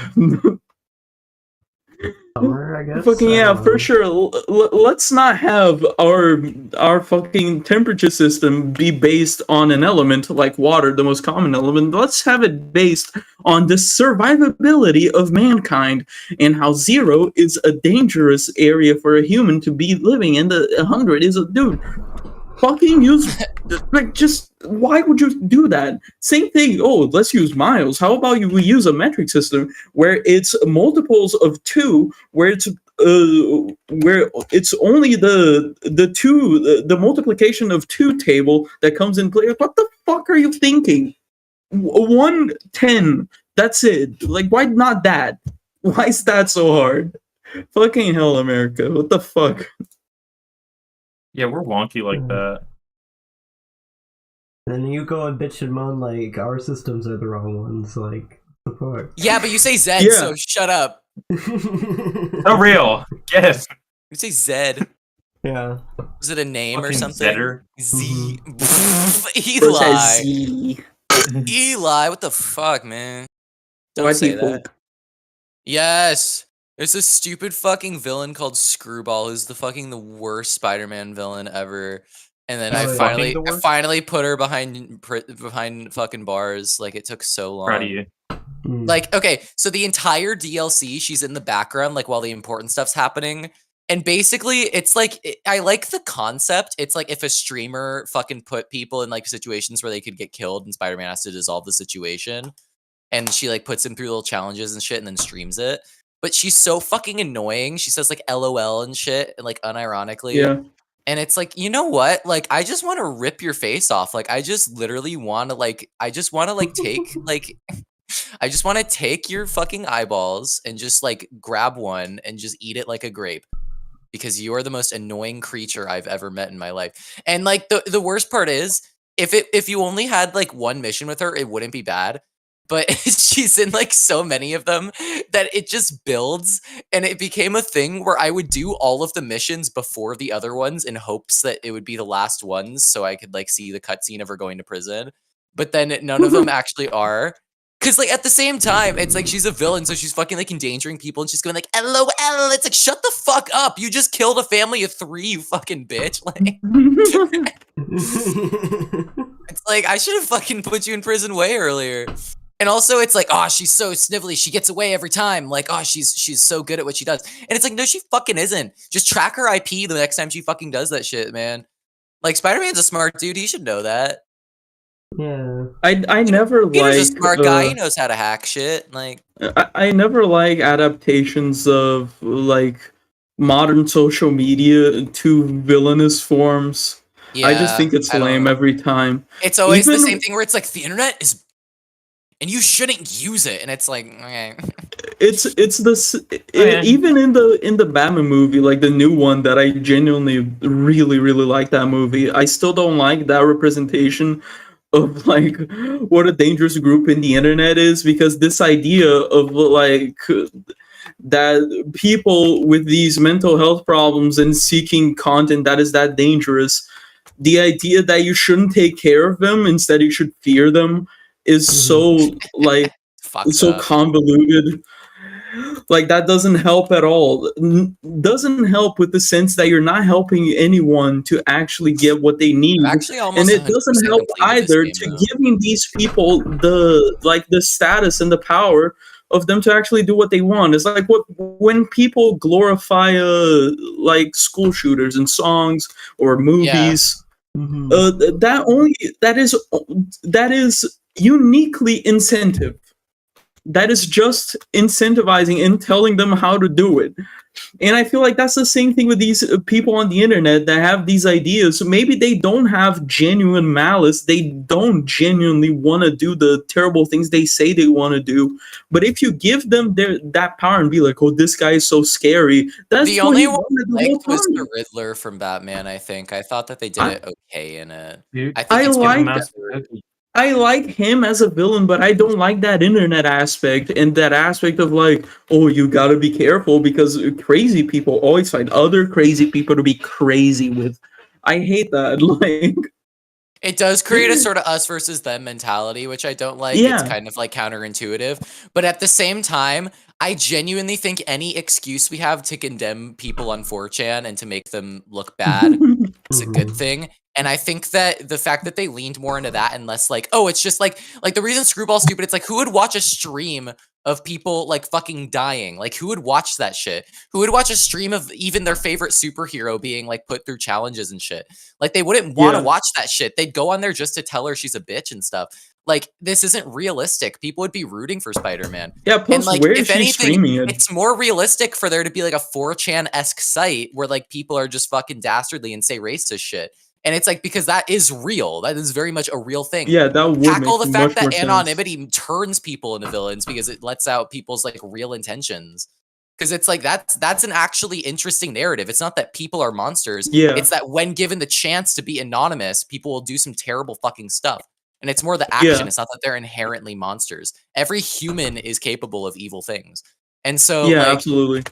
Summer, I guess. Fucking I yeah, don't for know. sure. Let's not have our fucking temperature system be based on an element like water, the most common element. Let's have it based on the survivability of mankind and how 0 is a dangerous area for a human to be living in. The 100 is a dude. Fucking use like just why would you do that? Same thing. Oh, let's use miles. How about we use a metric system where it's multiples of 2, where it's only the multiplication of 2 table that comes in play. What the fuck are you thinking? 110. That's it. Like why not that? Why is that so hard? Fucking hell, America. What the fuck? Yeah, we're wonky like that. Then you go and bitch and moan like our systems are the wrong ones. Like, the fuck. Yeah, but you say Zed, Yeah. so shut up. So real. Yes. You say Zed. Yeah. Was it a name or Fucking something? Zedder. Z. Bro says Eli. Z. Eli, what the fuck, man? Don't White say people. that. Yes. There's this stupid fucking villain called Screwball who's the worst Spider-Man villain ever. And then Oh, I yeah. finally Fucking the worst? put her behind fucking bars. Like it took so long. Proud of you. Like, okay, so the entire DLC, she's in the background, like while the important stuff's happening. And basically, it's like, I like the concept. It's like if a streamer fucking put people in like situations where they could get killed and Spider-Man has to dissolve the situation. And she like puts him through little challenges and shit and then streams it. But she's so fucking annoying. She says like LOL and shit, and like unironically. Yeah. And it's like, you know what? Like, I just want to rip your face off. Like, I just literally want to like, take like, I just want to take your fucking eyeballs and just like grab one and just eat it like a grape. Because you are the most annoying creature I've ever met in my life. And like the worst part is if you only had like one mission with her, it wouldn't be bad. But she's in like so many of them that it just builds, and it became a thing where I would do all of the missions before the other ones in hopes that it would be the last ones, so I could like see the cutscene of her going to prison. But then none of them actually are. Cause like at the same time, it's like she's a villain, so she's fucking like endangering people, and she's going like, "LOL." It's like, shut the fuck up! You just killed a family of 3, you fucking bitch. Like, it's like I should have fucking put you in prison way earlier. And also, it's like, oh, she's so snivelly. She gets away every time. Like, oh, she's so good at what she does. And it's like, no, she fucking isn't. Just track her IP the next time she fucking does that shit, man. Like, Spider-Man's a smart dude. He should know that. Yeah. I never Peter's a like smart guy. He knows how to hack shit. Like, I never like adaptations of like modern social media to villainous forms. yeah, I just think it's I don't lame know. every time. It's always the Even- same thing where it's like the internet is, and you shouldn't use it. And it's like, okay. It's this yeah. even in the Batman movie, like the new one that I genuinely really like that movie. I still don't like that representation of like what a dangerous group in the internet is, because this idea of like that people with these mental health problems and seeking content that is that dangerous, the idea that you shouldn't take care of them, instead you should fear them, is so like Fucked so up. convoluted. Like that doesn't help at all. Doesn't help with the sense that you're not helping anyone to actually get what they need, I'm actually almost and it doesn't 100% help completed this either game, to though. giving these people the status and the power of them to actually do what they want. It's like when people glorify like school shooters in songs or movies. Mhm. That is uniquely incentive. That is just incentivizing and telling them how to do it. And I feel like that's the same thing with these people on the internet that have these ideas. So maybe they don't have genuine malice. They don't genuinely want to do the terrible things they say they want to do. But if you give them that power and be like, oh, this guy is so scary, that's The what only he one wanted the I whole liked was the time. Riddler from Batman, I think. I thought that they did it okay in it. Dude, I think I it's like Master I like him as a villain, but I don't like that internet aspect and that aspect of like, oh, you gotta be careful because crazy people always find other crazy people to be crazy with. I hate that. Like, It does create a sort of us versus them mentality, which I don't like. It's yeah, kind of like counterintuitive. But at the same time, I genuinely think any excuse we have to condemn people on 4chan and to make them look bad is a good Mhm. thing. And I think that the fact that they leaned more into that and less like, oh, it's just like the reason Screwball's stupid, it's like, who would watch a stream of people like fucking dying? Like, who would watch that shit? Who would watch a stream of even their favorite superhero being like put through challenges and shit? Like, they wouldn't want to yeah, watch that shit. They'd go on there just to tell her she's a bitch and stuff. Like, this isn't realistic. People would be rooting for Spider-Man. yeah. And Plus, like, where is if she anything, streaming it? it's more realistic for there to be like a 4chan-esque site where like people are just fucking dastardly and say racist shit. And it's like, because that is real. That is very much a real thing. Yeah, that would Tackle make the fact much more that sense. anonymity turns people into villains because it lets out people's like real intentions. Because it's like that's an actually interesting narrative. It's not that people are monsters. Yeah, It's that when given the chance to be anonymous, people will do some terrible fucking stuff. And it's more the action. yeah, It's not that they're inherently monsters. Every human is capable of evil things. And so yeah, like absolutely.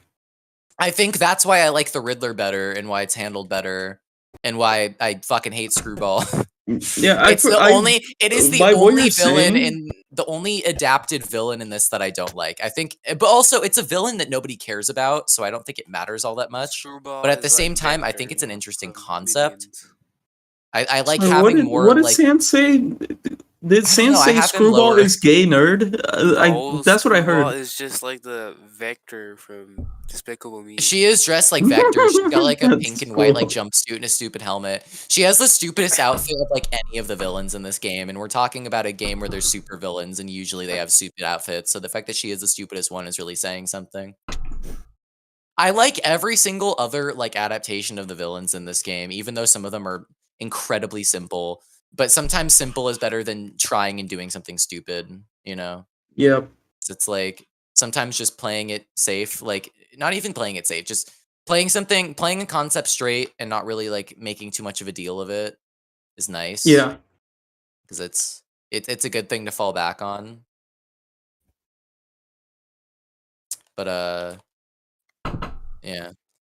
I think that's why I like the Riddler better and why it's handled better and why I fucking hate Screwball. Yeah, It is the by what only you're villain saying, in the only adapted villain in this that I don't like. I think, but also it's a villain that nobody cares about, so I don't think it matters all that much. Screwball But at the is same like time, I Vector think it's an interesting from concept. Minions. I like what having did more Sans like say? Did I don't Sans know. I say have him Screwball lower. is gay nerd? No, That's what I Screwball heard. is just like the Vector from Despicable Me. She is dressed like Vector. She's got like a That's pink and white like cool. jumpsuit and a stupid helmet. She has the stupidest outfit of like any of the villains in this game. And we're talking about a game where there's super villains and usually they have stupid outfits. So the fact that she is the stupidest one is really saying something. I like every single other like adaptation of the villains in this game, even though some of them are incredibly simple. But sometimes simple is better than trying and doing something stupid, you know? Yep. It's like sometimes just playing it safe, like not even playing it safe, just playing a concept straight and not really like making too much of a deal of it is nice. Yeah. because it's a good thing to fall back on. But yeah.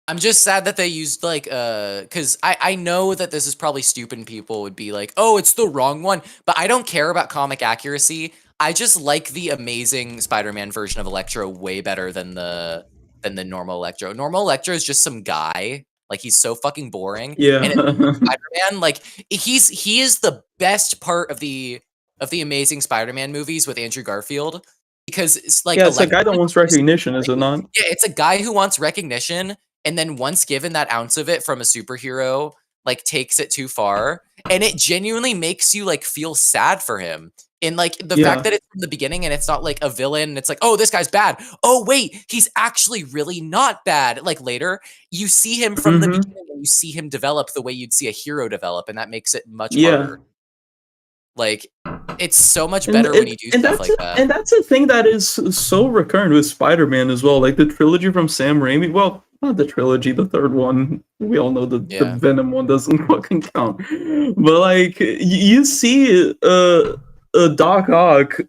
I'm just sad that they used like because I know that this is probably stupid and people would be like, oh, it's the wrong one, but I don't care about comic accuracy. I just like the Amazing Spider-Man version of Electro way better than the normal Electro. Normal Electro is just some guy. Like he's so fucking boring. Yeah. And Spider-Man, like he is the best part of the Amazing Spider-Man movies with Andrew Garfield. Because it's like Yeah, it's a guy that Electro wants is recognition, is it not? yeah, it's a guy who wants recognition, and then once given that ounce of it from a superhero, like takes it too far, and it genuinely makes you like feel sad for him. And like the Yeah. fact that it's from the beginning and it's not like a villain, and it's like, oh, this guy's bad. Oh, wait, he's actually really not bad. Like later, you see him from the Mhm. beginning and you see him develop the way you'd see a hero develop, and that makes it much Yeah. harder. Like, it's so much And better when you do and stuff that's like that. and that's a thing that is so recurrent with Spider-Man as well. Like the trilogy from Sam Raimi. Well, not the trilogy, the third one. We all know the Yeah. Venom one doesn't fucking count. But like you see Doc Ock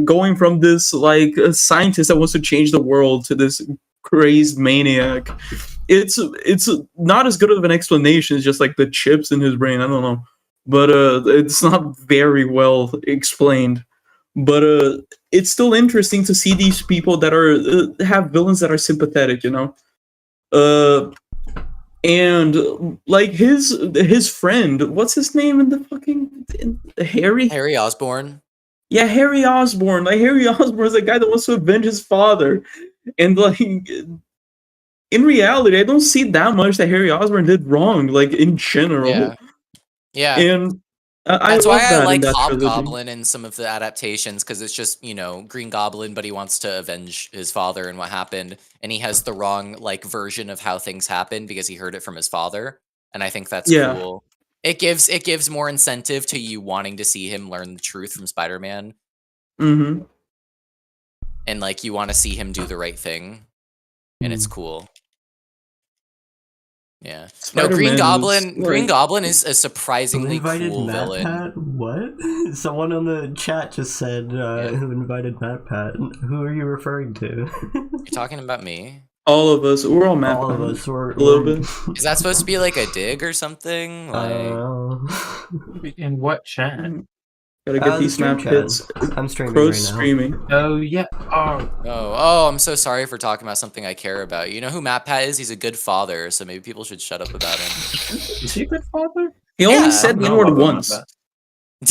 going from this like a scientist that wants to change the world to this crazed maniac. It's not as good of an explanation. It's just like the chips in his brain. I don't know. But it's not very well explained. But it's still interesting to see these people that are have villains that are sympathetic, you know. And like his friend, what's his name in the fucking Harry? Harry Osborn. Yeah, Harry Osborn. Like Harry Osborn is a guy that wants to avenge his father, and like in reality, I don't see that much that Harry Osborn did wrong. Like in general. Yeah. Yeah. And I That's love why I that in like that trilogy. Hobgoblin in some of the adaptations, because it's just, you know, Green Goblin, but he wants to avenge his father and what happened, and he has the wrong like version of how things happen because he heard it from his father, and I think that's Yeah. cool. It gives more incentive to you wanting to see him learn the truth from Spider-Man, Mm-hmm. and like you want to see him do the right thing, and it's cool. Yeah. No, Green Spider-Man Goblin. is, Green like- Goblin is a Who surprisingly invited cool Matt villain. Pat? What? Someone on the chat just said who invited Matt Pat. Who are you referring to? You're talking about me? All of us, we're all mad. All of us were a little bit. Is that supposed to be like a dig or something? I Like, don't know. In what chat? Gotta get The these stream snap chat. hits. I'm streaming Crows right now. streaming. Oh yeah. Oh, oh, I'm so sorry for talking about something I care about. You know who Matt Pat is? He's a good father, so maybe people should shut up about him. is he a good father? He only Yeah. said the I don't N-word know about once. that.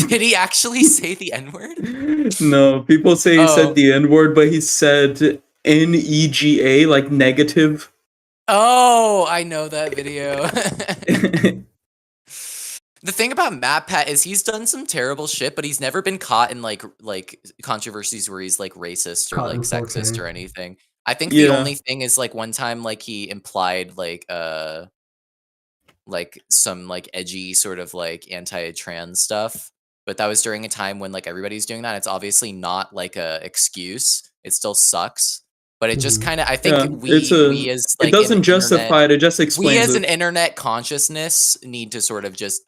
Did he actually say the N-word? No, people say he Oh. said the N-word, but he said N-E-G-A, like negative. Oh, I know that video. The thing about Matt Pat is he's done some terrible shit, but he's never been caught in like controversies where he's like racist or Caught like in sexist 4K. or anything. I think the Yeah. only thing is like one time like he implied like some like edgy sort of like anti-trans stuff, but that was during a time when like everybody's doing that. It's obviously not like a excuse. It still sucks, but it just Mhm. kind of I think Yeah, we as like it doesn't an justify it, it just we explains as it. an internet consciousness need to sort of just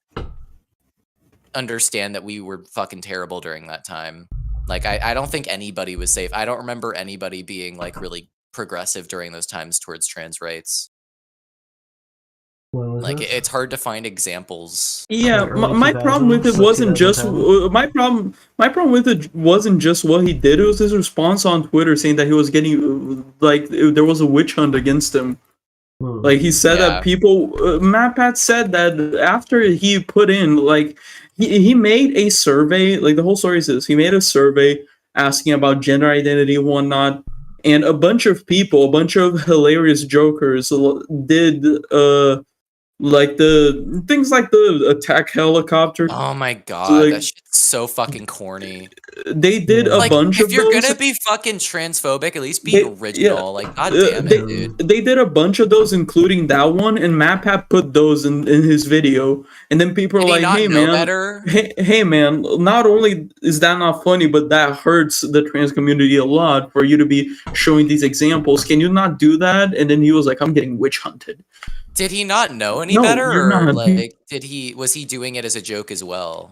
understand that we were fucking terrible during that time. Like I don't think anybody was safe. I don't remember anybody being like really progressive during those times towards trans rights. When was Like this? it's hard to find examples. Yeah, Early my problem with it 2000s, wasn't just 2010. my problem with it wasn't just what he did. It was his response on Twitter saying that he was getting like there was a witch hunt against him. Like he said Yeah. that people, Matt Pat said that after he put in like he made a survey. Like the whole story is this: he made a survey asking about gender identity and whatnot, and a bunch of people, a bunch of hilarious jokers did like the things like the attack helicopter. Oh my god, like- that shit's so fucking corny. They did a Like bunch if of you're those. gonna be fucking transphobic, at least be They- original. yeah, Like god damn they, it, dude. they did a bunch of those, including that one, and Matt Pat put those in his video, and then people are Did he like, not "Hey know man, better? hey man, not only is that not funny, but that hurts the trans community a lot for you to be showing these examples. Can you not do that?" And then he was like, "I'm getting witch hunted." Did he not know any No, better, you're or not. like was he doing it as a joke as well?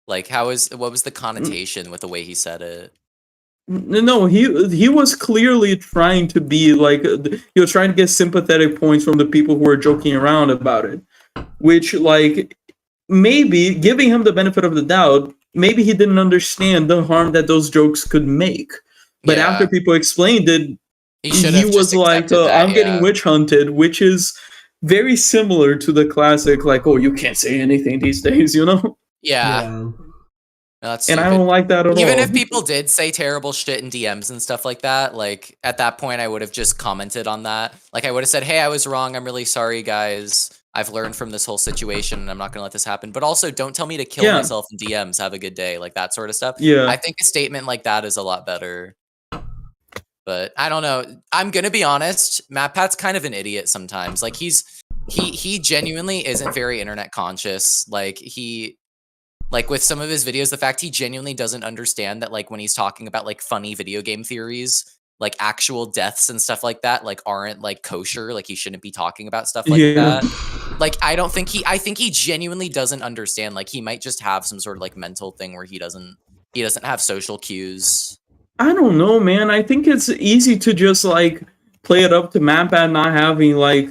Like, what was the connotation with the way he said it? No, he was clearly trying to be like he was trying to get sympathetic points from the people who were joking around about it, which like maybe giving him the benefit of the doubt, maybe he didn't understand the harm that those jokes could make. But after Yeah. people explained it, He should he have just was like, accepted that, "I'm getting yeah. witch hunted," which is very similar to the classic, like, "Oh, you can't say anything these days," you know. Yeah. No, that's And I stupid. don't like that at Even all. if people did say terrible shit in DMs and stuff like that, like at that point I would have just commented on that. Like I would have said, "Hey, I was wrong. I'm really sorry, guys. I've learned from this whole situation and I'm not going to let this happen. But also don't tell me to kill Yeah. myself in DMs. Have a good day." Like that sort of stuff. Yeah. I think a statement like that is a lot better. But I don't know. I'm going to be honest, MatPat's kind of an idiot sometimes. Like he genuinely isn't very internet conscious. Like with some of his videos, the fact he genuinely doesn't understand that like when he's talking about like funny video game theories, like actual deaths and stuff like that, like aren't like kosher, like he shouldn't be talking about stuff like that. Like I think he genuinely doesn't understand. Like he might just have some sort of like mental thing where he doesn't have social cues. I don't know, man. I think it's easy to just like play it up to MatPat not having like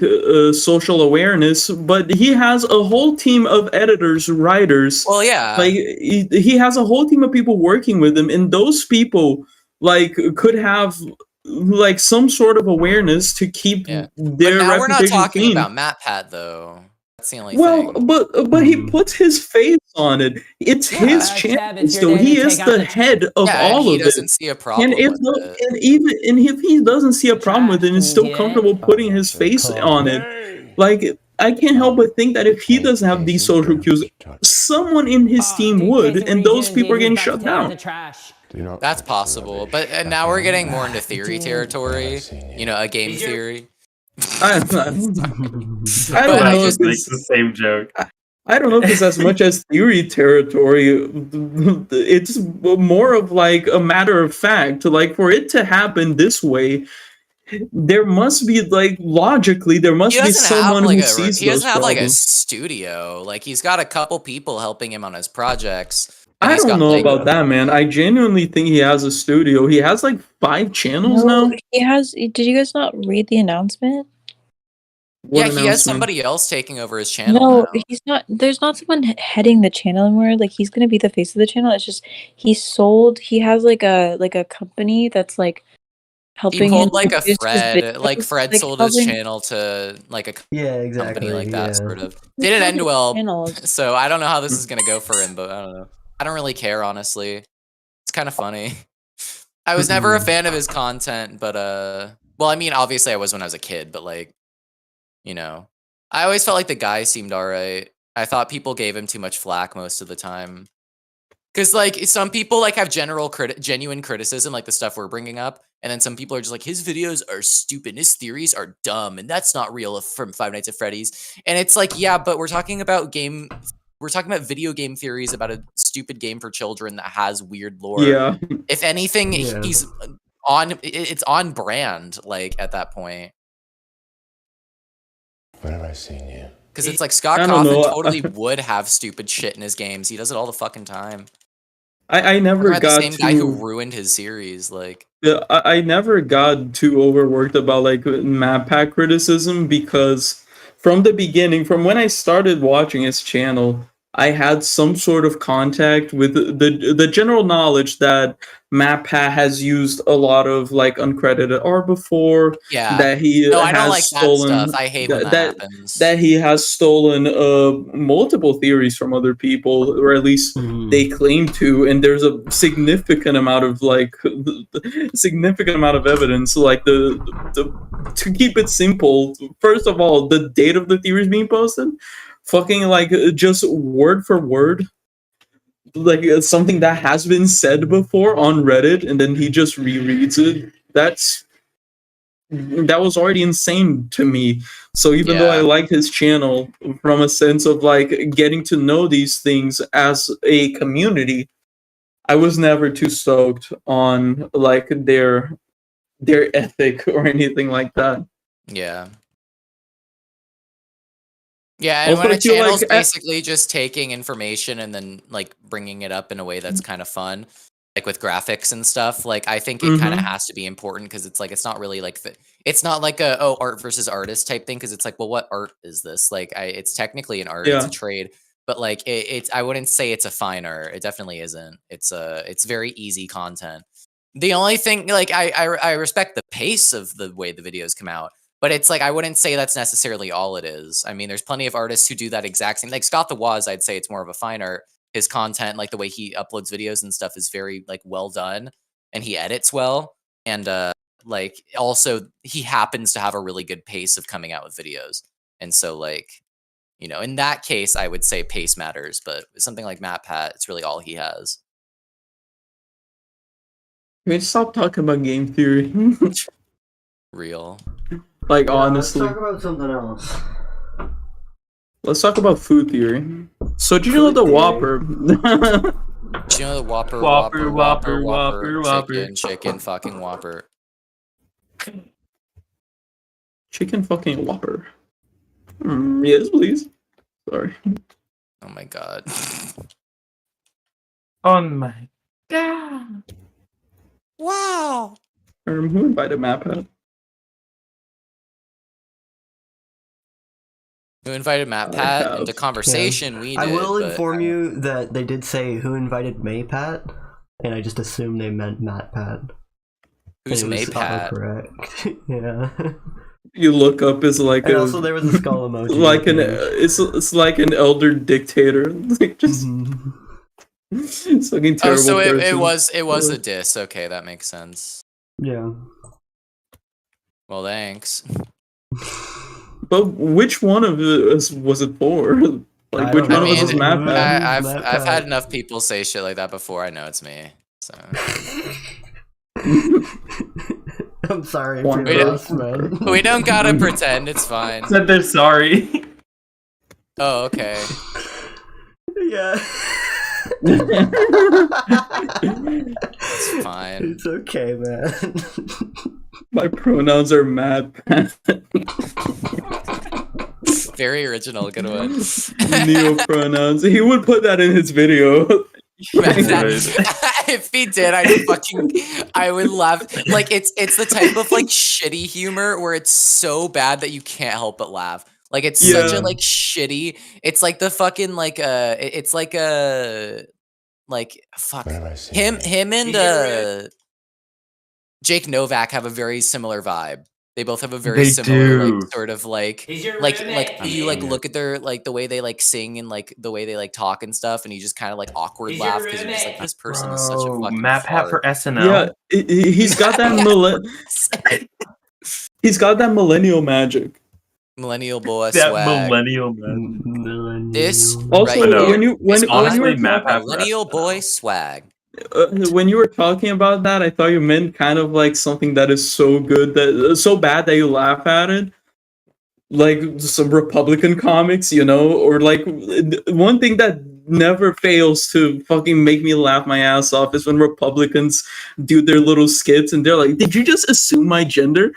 social awareness, but he has a whole team of editors, writers. Well, yeah. Like he has a whole team of people working with him, and those people like could have like some sort of awareness to keep their But now we're not reputation talking clean. about MatPat though. That's the only Well, thing. but he puts his face on it. It's his channel, it's your so day he to is take out the the- head of Yeah, and all he of doesn't it. see a problem And if with it. and if he doesn't see a problem with it, and is still Yeah. comfortable putting his face on it, like I can't help but think that if he doesn't have these social cues, someone in his team Dude, would, Casey, what are and you those doing, people are dude? getting He's about shut to take out down. the trash. That's possible, but now we're getting more into theory territory. You know, a game theory. I don't But I know. just if It's it's- the same joke. I don't know if it's as much as theory territory. It's more of like a matter of fact. Like for it to happen this way, there must be like logically there must he be doesn't have someone like who a sees he doesn't those have like a problems. studio. Like he's got a couple people helping him on his projects. And I he's don't got, know like, about that, man. I genuinely think he has a studio. He has like 5 channels No, now. he has. Did you guys not read the announcement? What yeah, he has announcement? somebody else taking over his channel No, now. he's not. There's not someone heading the channel anymore. Like he's gonna be the face of the channel. It's just he sold. He has like a company that's like He helping him pulled like a produce his Fred. Like videos, Fred like, sold his helping- channel to like a Yeah, company exactly. like that, sort of. It's Didn't not end his well. channels. So I don't know how this is gonna go for him, but I don't know. I don't really care, honestly. It's kind of funny. I was never a fan of his content, but well, I mean, obviously I was when I was a kid, but like, you know, I always felt like the guy seemed alright. I thought people gave him too much flack most of the time. Because like some people like have genuine criticism, like the stuff we're bringing up, and then some people are just like, his videos are stupid, his theories are dumb, and that's not real from Five Nights at Freddy's. And it's like, yeah, but we're talking about video game theories about a stupid game for children that has weird lore. Yeah. If anything, Yeah. it's on brand, like at that point. When have I seen you? Because it's like Scott I don't Cawthon know. totally would have stupid shit in his games. He does it all the fucking time. I never Talking about got the same guy who too. ruined his series. Like, Yeah, I never got too overworked about like map pack criticism because from the beginning, from when I started watching his channel, I had some sort of contact with the general knowledge that MatPat has used a lot of like uncredited art before. yeah. That he No, has I don't like stolen. that stuff. I hate when that happens. That he has stolen multiple theories from other people, or at least they claim to, and there's a significant amount of like significant amount of evidence. Like the to keep it simple, first of all, the date of the theories being posted, fucking like just word for word, like something that has been said before on Reddit, and then he just rereads it. That was already insane to me. So even though I like his channel from a sense of like getting to know these things as a community, I was never too stoked on like their ethic or anything like that. Yeah. Yeah, and Also, when I a feel channel's like basically just taking information and then like bringing it up in a way that's kind of fun, like with graphics and stuff, like I think it kind of Mhm. has to be important because it's like it's not really like it's not like a art versus artist type thing because it's like, well, what art is this? Like it's technically an art, it's a Yeah. trade, but like it's I wouldn't say it's a fine art. It definitely isn't. It's very easy content. The only thing like I respect the pace of the way the videos come out. But it's like I wouldn't say that's necessarily all it is. I mean, there's plenty of artists who do that exact same. Like Scott the Woz, I'd say it's more of a fine art. His content, like the way he uploads videos and stuff, is very like well done, and he edits well. And like also he happens to have a really good pace of coming out with videos. And so like in that case, I would say pace matters. But with something like Matt Pat, it's really all he has. Can we stop talking about game theory? Real. Like Yeah, honestly, let's talk about something else. let's talk about food theory. So did you know Food the theory? Whopper? Do you know the Whopper, Whopper, Whopper, Whopper, Whopper. chicken, fucking Whopper. Chicken fucking Whopper. Yes, please. Sorry. Oh my god. Oh my god. Wow. Who invited Matt? Who invited Matt I Pat have. into conversation? We did. I will but, inform you that they did say who invited Maypat, and I just assumed they meant Matt Pat. Who's And it was Maypat? autocorrect. Yeah. You look up as like And a also there was a skull emoji. like at an the end. it's like an elder dictator. Like just Mhm. it's fucking terrible. Oh, so it person. was a diss. Okay, that makes sense. Yeah. Well, thanks. But which one of us was it for? Like I which don't one know. of us is It Matt was- Pat? I've Matt had Pat. enough people say shit like that before. I know it's me. So I'm sorry One for We your don't- loss, man. we don't gotta pretend. It's fine. Said they're sorry. Oh, okay. Yeah. It's fine. It's okay, man. My pronouns are Matt Pat. Very original. Good one. Neo pronouns. He would put that in his video. Imagine that. If he did, I would laugh. Like it's the type of like shitty humor where it's so bad that you can't help but laugh. Like it's such Yeah. a like shitty. It's like the fucking like it's like a like fuck Where have I seen you? him and Jake Novak have a very similar vibe. They both have a very They similar do. like sort of like He's your like roommate. you like Yeah. look at their like the way they like sing and like the way they like talk and stuff, and you just kind of like awkward He's your laugh because you're just like roommate. this person is such a Bro, fucking Matt Pat for fart. SNL. Yeah, he's got that he's got that millennial magic. Millennial boy That swag. millennial man. This Also, right No. when you when, It's when you honestly were Matt Pat for millennial SNL. boy swag. when you were talking about that, I thought you meant kind of like something that is so good that so bad that you laugh at it, like some Republican comics, or like one thing that never fails to fucking make me laugh my ass off is when Republicans do their little skits and they're like, "Did you just assume my gender?"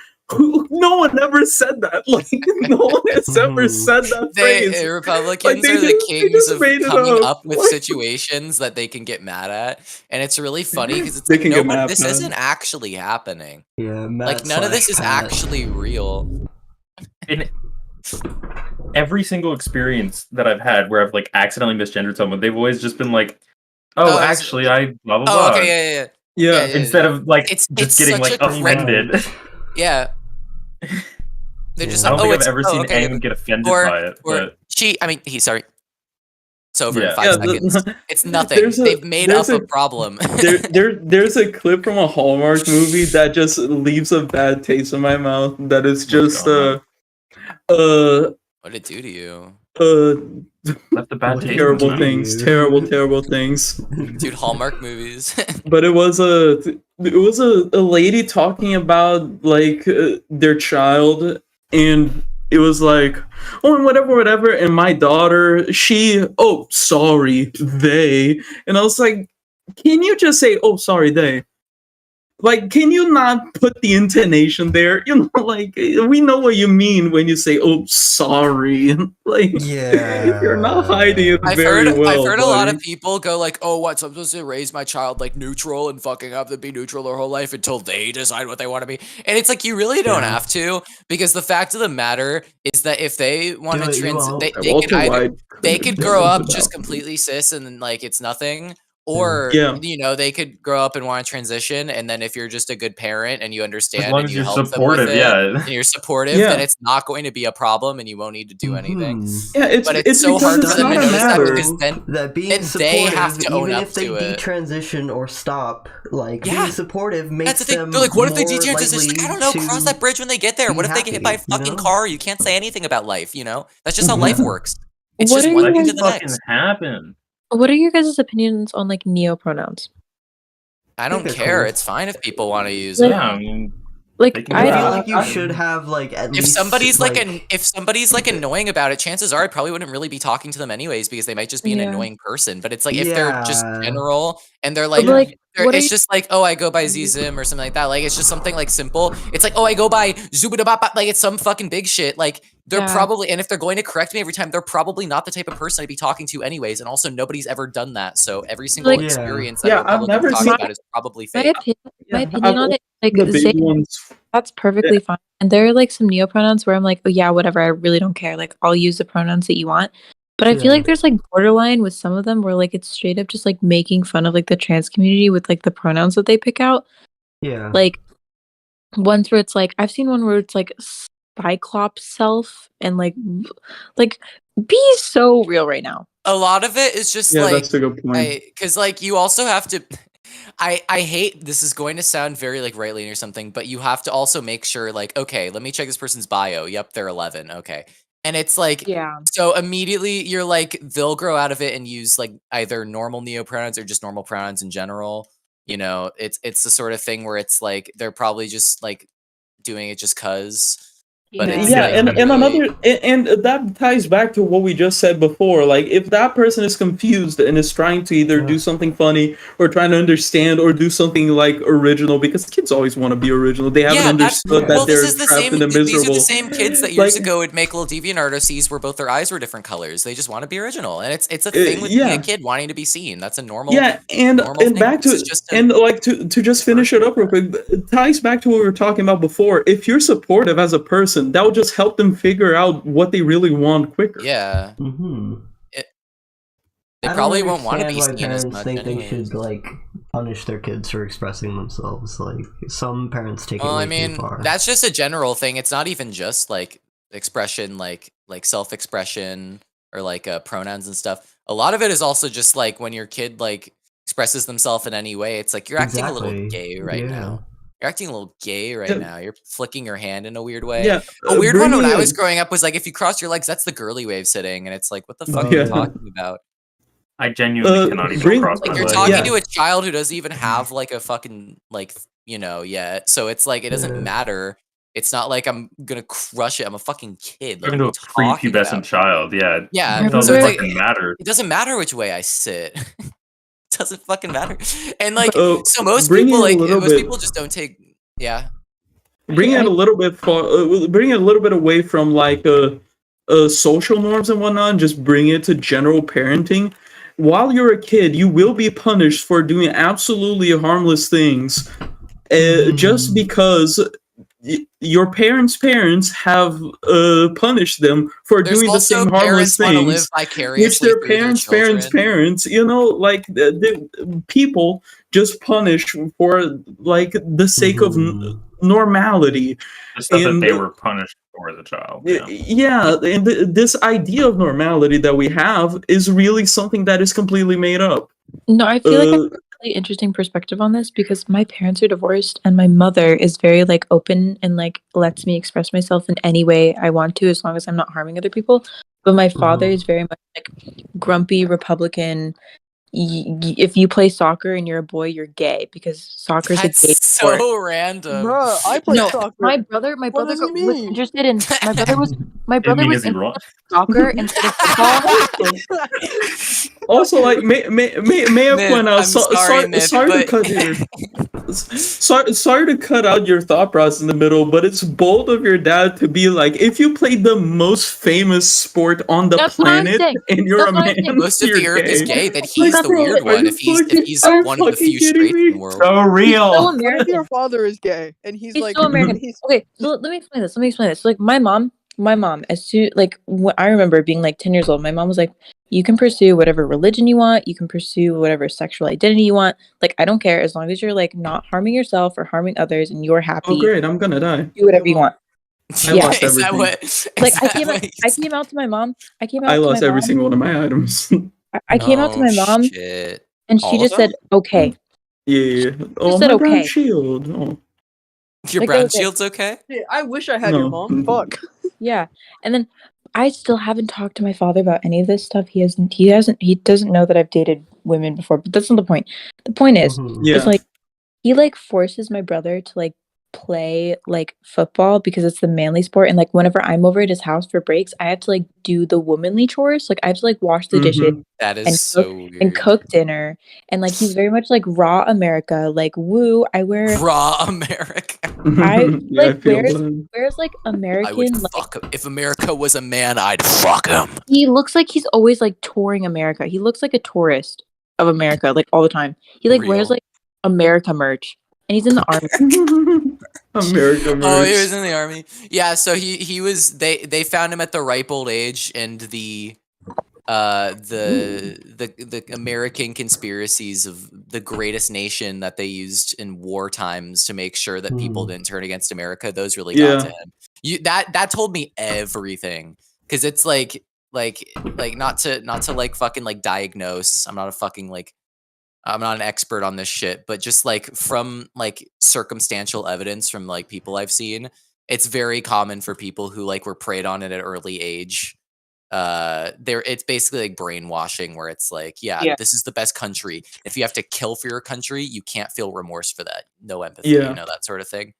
No one ever said that. Like no one has ever said that phrase. Republicans they are the just- they kings just of made it coming up. up with Like- situations that they can get mad at, and it's really funny because it's They like can no, get but mad, this man. isn't actually happening. Yeah, Matt Like none of this is Pat. actually real. In every single experience that I've had where I've like accidentally misgendered someone, they've always just been like, "Oh, Oh, it's- actually, I blah blah Oh, blah." okay, yeah. Yeah, Yeah, Instead of like It's just getting such like a cringe- offended. Yeah. They're just I like, don't oh, think it's I've ever seen okay. anyone get offended Or- by it. Or But she, I mean, he. Sorry, it's over Yeah. in 5 Yeah, seconds. It's nothing. there's a- They've made up there's a problem. there's a clip from a Hallmark movie that just leaves a bad taste in my mouth. That is just God. What did it do to you, that's the bad What taste. did terrible do in things, you? terrible things. dude? Hallmark movies. But it was a lady talking about like their child, and it was like, oh, and whatever, and my daughter, sorry, they, and I was like, can you just say, oh, sorry, they? like, can you not put the intonation there? You know, like, we know what you mean when you say, "Oh, sorry." Like, you're not hiding it I've very heard well. a lot of buddy. people go like, "Oh, what? So I'm supposed to raise my child like neutral and fucking up to be neutral their whole life until they decide what they want to be." And it's like you really don't Yeah. have to, because the fact of the matter is that if they want Do to it, you won't. they Walter can either White they couldn't could have grow done up it just without. completely cis and then like it's nothing, or Yeah. you know they could grow up and want to transition, and then if you're just a good parent and you As understand long and as you you're help them with supportive, it yeah. and you're supportive, then Yeah. it's not going to be a problem and you won't need to do anything. Mhm. Yeah, But it's it's so because hard it's for them not to a notice that matter. because then that being then they have supportive, to own even up if they to it. detransition or stop, like Yeah. being supportive That's makes the thing. them They're like, what if they more detransition? It's like, I likely don't know. Cross that to bridge when they get there. be What if they get hit by a happy, you fucking know? car? You can't say anything about life, you know? That's just how Mhm. life works. It's What just are one you thing guys- to the fucking next. happen. What are your guys' opinions on like neopronouns? I don't they're care. cool. It's fine if people want to use Like- it. Yeah, I mean, Like They can I do feel that. like you should have like at If least somebody's like like, an if somebody's like annoying about it, chances are I probably wouldn't really be talking to them anyways because they might just be an Yeah. annoying person. But it's like if they're just Yeah. general and they're But, like, like, what are it's you- just like, oh, I go by Zizim or something like that. Like it's just something like simple. It's like, oh, I go by Zubidabapa. Like it's some fucking big shit. Like they're Yeah. probably, and if they're going to correct me every time, they're probably not the type of person I'd be talking to anyways. And also nobody's ever done that. So every single Like- experience Yeah, that a I've Republican never talks seen- about is probably my fake. opinion, my Yeah, opinion on it, like the say big ones. that's perfectly fine. And there are like some neopronouns where I'm like, oh yeah, whatever, I really don't care. Like I'll use the pronouns that you want. But I feel Yeah. like there's like borderline with some of them where like it's straight up just like making fun of like the trans community with like the pronouns that they pick out. yeah. Like ones where it's like I've seen one where it's like Cyclops self and like be so real right now. A lot of it is just Yeah, like, that's a good point. because like you also have to I hate this is going to sound very like right leaning or something, but you have to also make sure like, okay, let me check this person's bio. Yep, they're 11. Okay. And it's like, Yeah. so immediately you're like, they'll grow out of it and use like either normal neopronouns or just normal pronouns in general. You know, it's the sort of thing where it's like they're probably just like doing it just cuz. But it's Yeah, like and really- another and that ties back to what we just said before. Like, if that person is confused and is trying to either do something funny or trying to understand or do something like original, because kids always want to be original. They haven't understood that well, they're this is the trapped same. in the These are miserable. the same kids that years Like- ago would make little DeviantArt OCs where both their eyes were different colors. They just want to be original, and it's a thing with being yeah. a kid wanting to be seen. That's a normal. Yeah, and normal thing. back This to is just a- and like to just finish it up real quick. It ties back to what we were talking about before. If you're supportive as a person, that will just help them figure out what they really want quicker. Yeah, Mm-hmm. they I don't probably won't want to be understand seen why as parents much. think they anyways. should like punish their kids for expressing themselves. Like some parents take Well, it way I mean, too far. that's just a general thing. It's not even just like expression, like self-expression or like pronouns and stuff. A lot of it is also just like when your kid like expresses themselves in any way. It's like you're acting a little Exactly. gay right Yeah. now. You're acting a little gay right Yeah. now. You're flicking your hand in a weird way. Yeah, A weird one when I was bringing- growing up was like if you cross your legs, that's the girly way of sitting, and it's like, what the fuck are Yeah. you talking about? I genuinely cannot even bring- cross Like my you're legs. talking Yeah. to a child who doesn't even have like a fucking like yet. So it's like it doesn't Yeah. matter. It's not like I'm gonna crush it. I'm a fucking kid. Like, Talking to what a are you talking prepubescent about? child, yeah. Yeah, It doesn't so it's like- fucking matter. It doesn't matter which way I sit. It doesn't fucking matter. And like, Uh, so most bring people it a like little most bit- people just don't take. Yeah. bring it a little bit bring it a little bit away from like social norms and whatnot, and just bring it to general parenting. While you're a kid, you will be punished for doing absolutely harmless things, just because your parents' have punished them for There's doing the also same harmless parents want to live things, vicariously which their through their parents, children. you know, like the people just punish for like the sake of Mhm. normality. The stuff that and- they were punished for as a child. Yeah. Yeah, and this idea of normality that we have is really something that is completely made up. No, I feel like I Uh, have a really interesting perspective on this because my parents are divorced and my mother is very like open and like lets me express myself in any way I want to as long as I'm not harming other people. But my father Mhm. is very much like grumpy Republican. If you play soccer and you're a boy, you're gay because soccer's a gay That's sport. so random. Bruh, I play No, soccer. my brother What does he was mean? interested in my brother was I mean, is he interested wrong? in soccer instead of football. Also, like, may I Myth, point out? I'm sorry, Myth, sorry to but- cut you. Sorry to cut out your thought process in the middle, but it's bold of your dad to be like, if you played the most famous sport on the That's what I'm planet saying. and you're That's a what I'm man, saying. Most of the you're earth is gay. gay, then Like, he's that's the weird what- one. If he's are you one of the fucking few kidding straight me? in the world. So He's real. so What if American. your father is gay and he's He's like, so American. he's Okay, so let me explain this. So like my mom, as soon like I remember being like 10 years old, my mom was like, you can pursue whatever religion you want, you can pursue whatever sexual identity you want. Like I don't care as long as you're like not harming yourself or harming others and you're Oh happy. great, I'm gonna die. Do whatever you want. I Yeah. lost Is that everything. what? Is Like I that came what out, he said? to my mom. I came out I to lost my every mom. single one of my items. I came out to Oh, my mom shit. and she All of just said, them? okay. Yeah. Oh, said my brown okay. shield. Oh, Your Like, brown okay. shield's okay? Shit, I wish I had your no. mom. Fuck. Yeah. And then I still haven't talked to my father about any of this stuff. He doesn't know that I've dated women before, but that's not the point. The point is, Mhm. Yeah. is like he like forces my brother to like play like football because it's the manly sport. And like whenever I'm over at his house for breaks, I have to like do the womanly chores. Like I have to like wash the dishes Mhm. That is and so weird. and cook dinner. And like he's very much like raw America. Like woo, I wear Raw America. I Yeah, I like feel wears that. like I would American like fuck him. If America was a man, I'd fuck him. he looks like he's always like touring America. He looks like a tourist of America, like all the time. He like wears Real. like America merch, and he's in the army. America Oh, he was merch. in the army. Yeah, so he was they found him at the ripe old age, and the American conspiracies of the greatest nation that they used in war times to make sure that people didn't turn against America, those really got to Yeah. him. That told me everything, because it's like not to like fucking like diagnose. I'm not an expert on this shit, but just like from like circumstantial evidence from like people I've seen, it's very common for people who like were preyed on at an early age. It's basically like brainwashing, where it's like, yeah, this is the best country. If you have to kill for your country, you can't feel remorse for that. No empathy, Yeah. that sort of thing.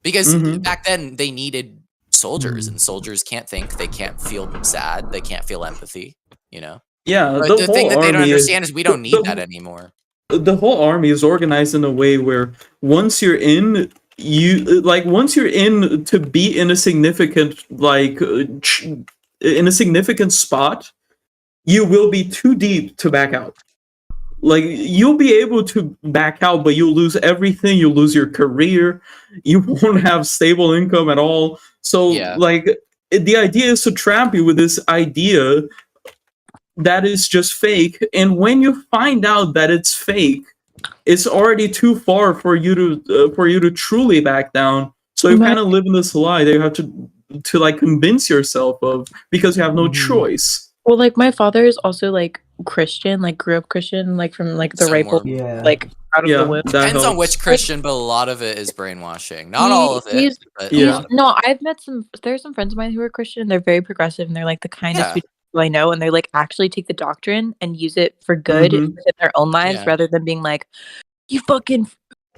Because Mhm. back then they needed soldiers, and soldiers can't think, they can't feel sad, they can't feel empathy, Yeah, But the the thing whole that they don't army understand is we don't need the- that anymore. the whole army is organized in a way where once you're in, once you're in to be in a significant in a significant spot, you will be too deep to back out. Like you'll be able to back out, but you'll lose everything. You'll lose your career. You won't have stable income at all. So Yeah. the idea is to trap you with this idea that is just fake, and when you find out that it's fake, it's already too far for you to truly back down. So you kind of live in this lie that you have to like convince yourself of, because you have no choice. Well, like my father is also like Christian, like grew up Christian, like from like the So ripe old, morbid. like out of the womb. That Depends on helps. which Christian, but a lot of it is brainwashing. Not all of it, but a lot of it. No, I've met there's some friends of mine who are Christian. They're very progressive and they're like the kindest Yeah. sweetest people I know, and they like actually take the doctrine and use it for good in their own lives, Yeah. rather than being like, you fucking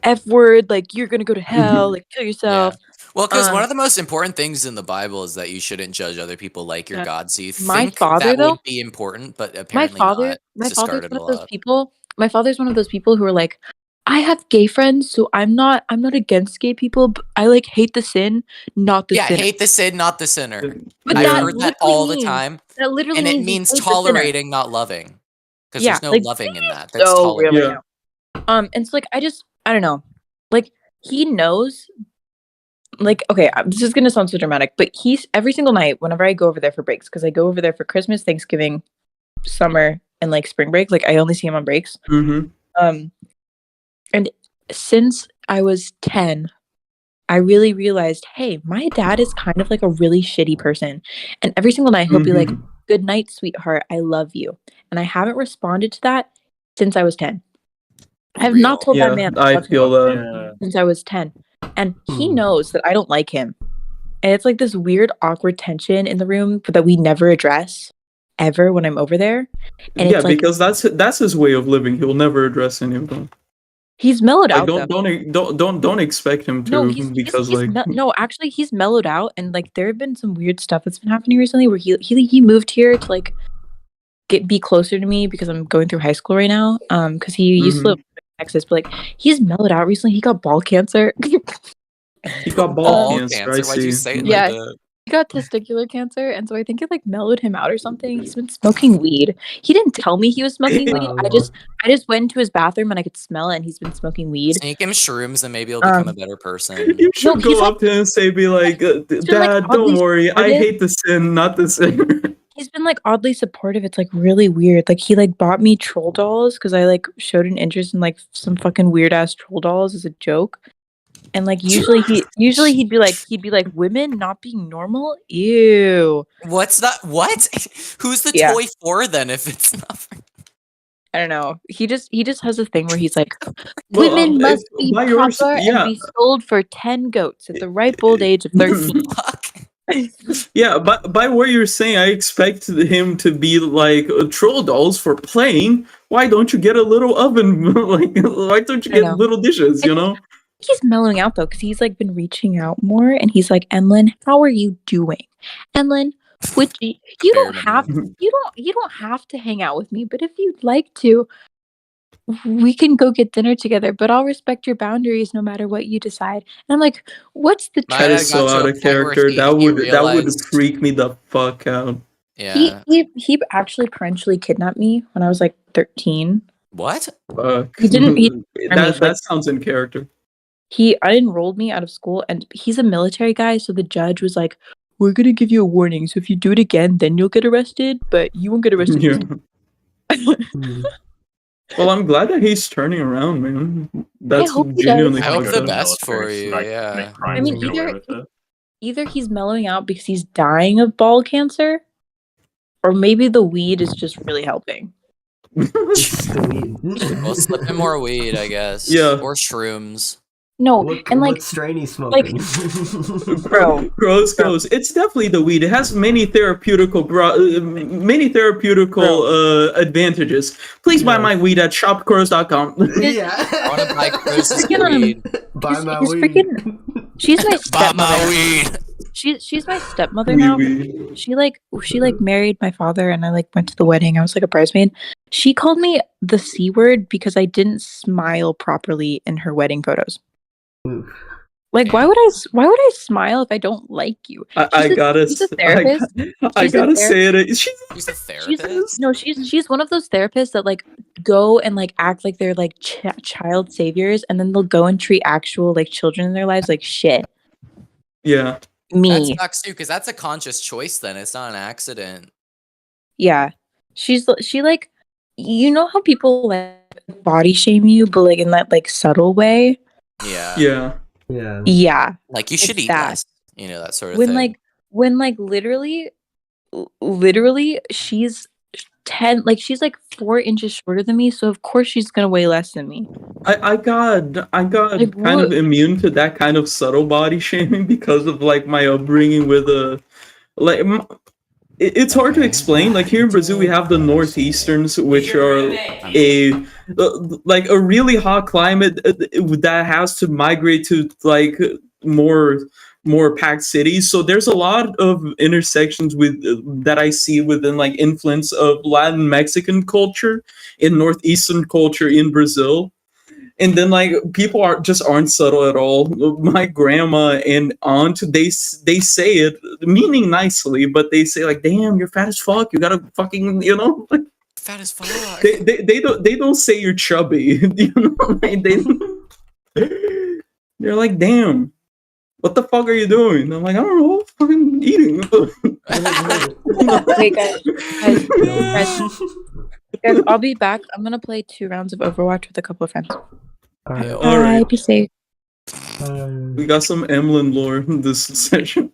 F word, like you're gonna go to hell, like kill yourself. Well, because one of the most important things in the Bible is that you shouldn't judge other people like your God. So you My think father, that though, would be important, but my apparently father, not. my It's father's discarded one a of those lot. people. My father's one of those people who are like, I have gay friends, so I'm not against gay people, but I like hate the sin, not the Yeah, sinner. hate the sin, not the sinner. But I've that heard that literally all the means- time. That literally And it means you means hate the sinner. tolerating, not loving. Because Yeah, there's no like, loving in that. That's so real tolerating. right now. And so like I don't know, like he knows. Like, okay, this is gonna sound so dramatic, but he's every single night whenever I go over there for breaks, because I go over there for Christmas, Thanksgiving, summer, and like spring break. Like I only see him on breaks. And since I was 10, I really realized, hey, my dad is kind of like a really shitty person. And every single night he'll be like, good night, sweetheart, I love you. And I haven't responded to that since I was 10. I have not told that man I love him feel that. since I was 10. And he knows that I don't like him. And it's like this weird, awkward tension in the room that we never address ever when I'm over there. And Yeah, it's like, because that's his way of living. He will never address any of them. he's mellowed Like, out. don't expect him to, No, because no, actually, he's mellowed out, and like there have been some weird stuff that's been happening recently where he moved here to like be closer to me because I'm going through high school right now. Because he used to live sexist, but like he's mellowed out recently. He got ball cancer. He got ball cancer. I Why'd you see. say it Yeah. like that? He got testicular cancer, and so I think it like mellowed him out or something. He's been smoking weed. He didn't tell me he was smoking weed. I just went into his bathroom and I could smell it, and he's been smoking weed. Sneak him shrooms and maybe he'll become a better person. You should No, go he's, up to him and say, be like, been, Dad, don't oddly worry. I supportive. hate the sin, not the sin. He's been like oddly supportive. It's like really weird. Like he like bought me troll dolls because I like showed an interest in like some fucking weird ass troll dolls as a joke. And like usually he'd be like women not being normal. Ew. What's that? What? Who's the Yeah. toy for then? If it's not for... I don't know. He just has a thing where he's like, Well, women must be by proper yours- yeah. and be sold for 10 goats at the ripe old age of 13. Yeah, but by what you're saying, I expect him to be like troll dolls for playing. Why don't you get a little oven? Like, why don't you I know. get little dishes? You know? He's mellowing out though, because he's like been reaching out more, and he's like, Emlyn, how are you doing? Emlyn, would you don't have you don't have to hang out with me, but if you'd like to, we can go get dinner together, but I'll respect your boundaries no matter what you decide. And I'm like, what's the My That dad is so got to out a of point where character. he That would realized- freak me the fuck out. Yeah. He actually parentially kidnapped me when I was like 13. What? Fuck. He didn't that sounds in character. He unenrolled me out of school, and he's a military guy, so the judge was like, we're gonna give you a warning, so if you do it again, then you'll get arrested, but you won't get arrested. Yeah. Well, I'm glad that he's turning around, man. That's hope he does. genuinely I hope fucked the up. best for you. Yeah. I mean, either he's mellowing out because he's dying of ball cancer, or maybe the weed is just really helping. Well, slip in more weed, I guess. Yeah. Or shrooms. No, and like what strain he's smoking? bro. Gross. It's definitely the weed. It has many therapeutical advantages. Please buy my weed at shopcrows.com. Yeah. I want to buy Cruz's Freaking, weed. Buy my his weed. she's my Buy stepmother. my weed. She's my stepmother now. She married my father, and I like went to the wedding. I was like a bridesmaid. She called me the C word because I didn't smile properly in her wedding photos. Like, why would I smile if I don't like you? I gotta she's a therapist. I gotta say it. She's a therapist. She's one of those therapists that like go and like act like they're like child saviors, and then they'll go and treat actual like children in their lives like shit. Yeah. Me. That sucks too, because that's a conscious choice. Then it's not an accident. Yeah. She like, you know how people like body shame you, but like in that like subtle way. Yeah. Yeah. Like you should It's eat that. less. You know, that sort of When thing. like literally she's 10, like she's like 4 inches shorter than me, so of course she's gonna weigh less than me. I got Like, kind of immune to that kind of subtle body shaming because of like my upbringing with it's hard to explain. Like here in Brazil, we have the Northeasterns, which are a really hot climate that has to migrate to like more packed cities. So there's a lot of intersections with that I see within like influence of Latin Mexican culture in Northeastern culture in Brazil. And then like people aren't subtle at all. My grandma and aunt, they say it meaning nicely, but they say like, "Damn, you're fat as fuck. You gotta fucking, you know." Like, fat as fuck. They don't say you're chubby. You know, like, they're like, "Damn, what the fuck are you doing?" And I'm like, "I don't know, fucking eating." Wait, guys, I'll be back. I'm gonna play 2 rounds of Overwatch with a couple of friends. All right. Be safe. We got some Emlyn lore in this session.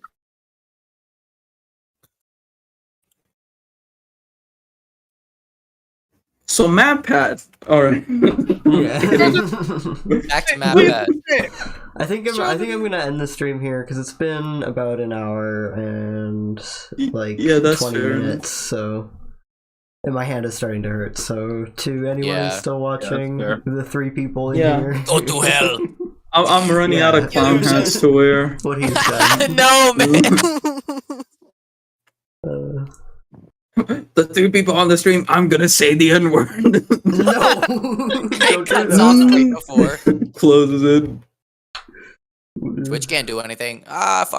So MatPat. All right. Back to MatPat. I think I'm gonna end the stream here because it's been about an hour and like that's 20 fair. minutes. So, and my hand is starting to hurt. So, to anyone still watching, the 3 people in here, go to hell. I'm running out of clown hats to wear. What he's done. No, man. The 3 people on the stream, I'm gonna say the N word. No, It don't do cuts off that. right before. Closes it. Twitch can't do anything. Ah, fuck.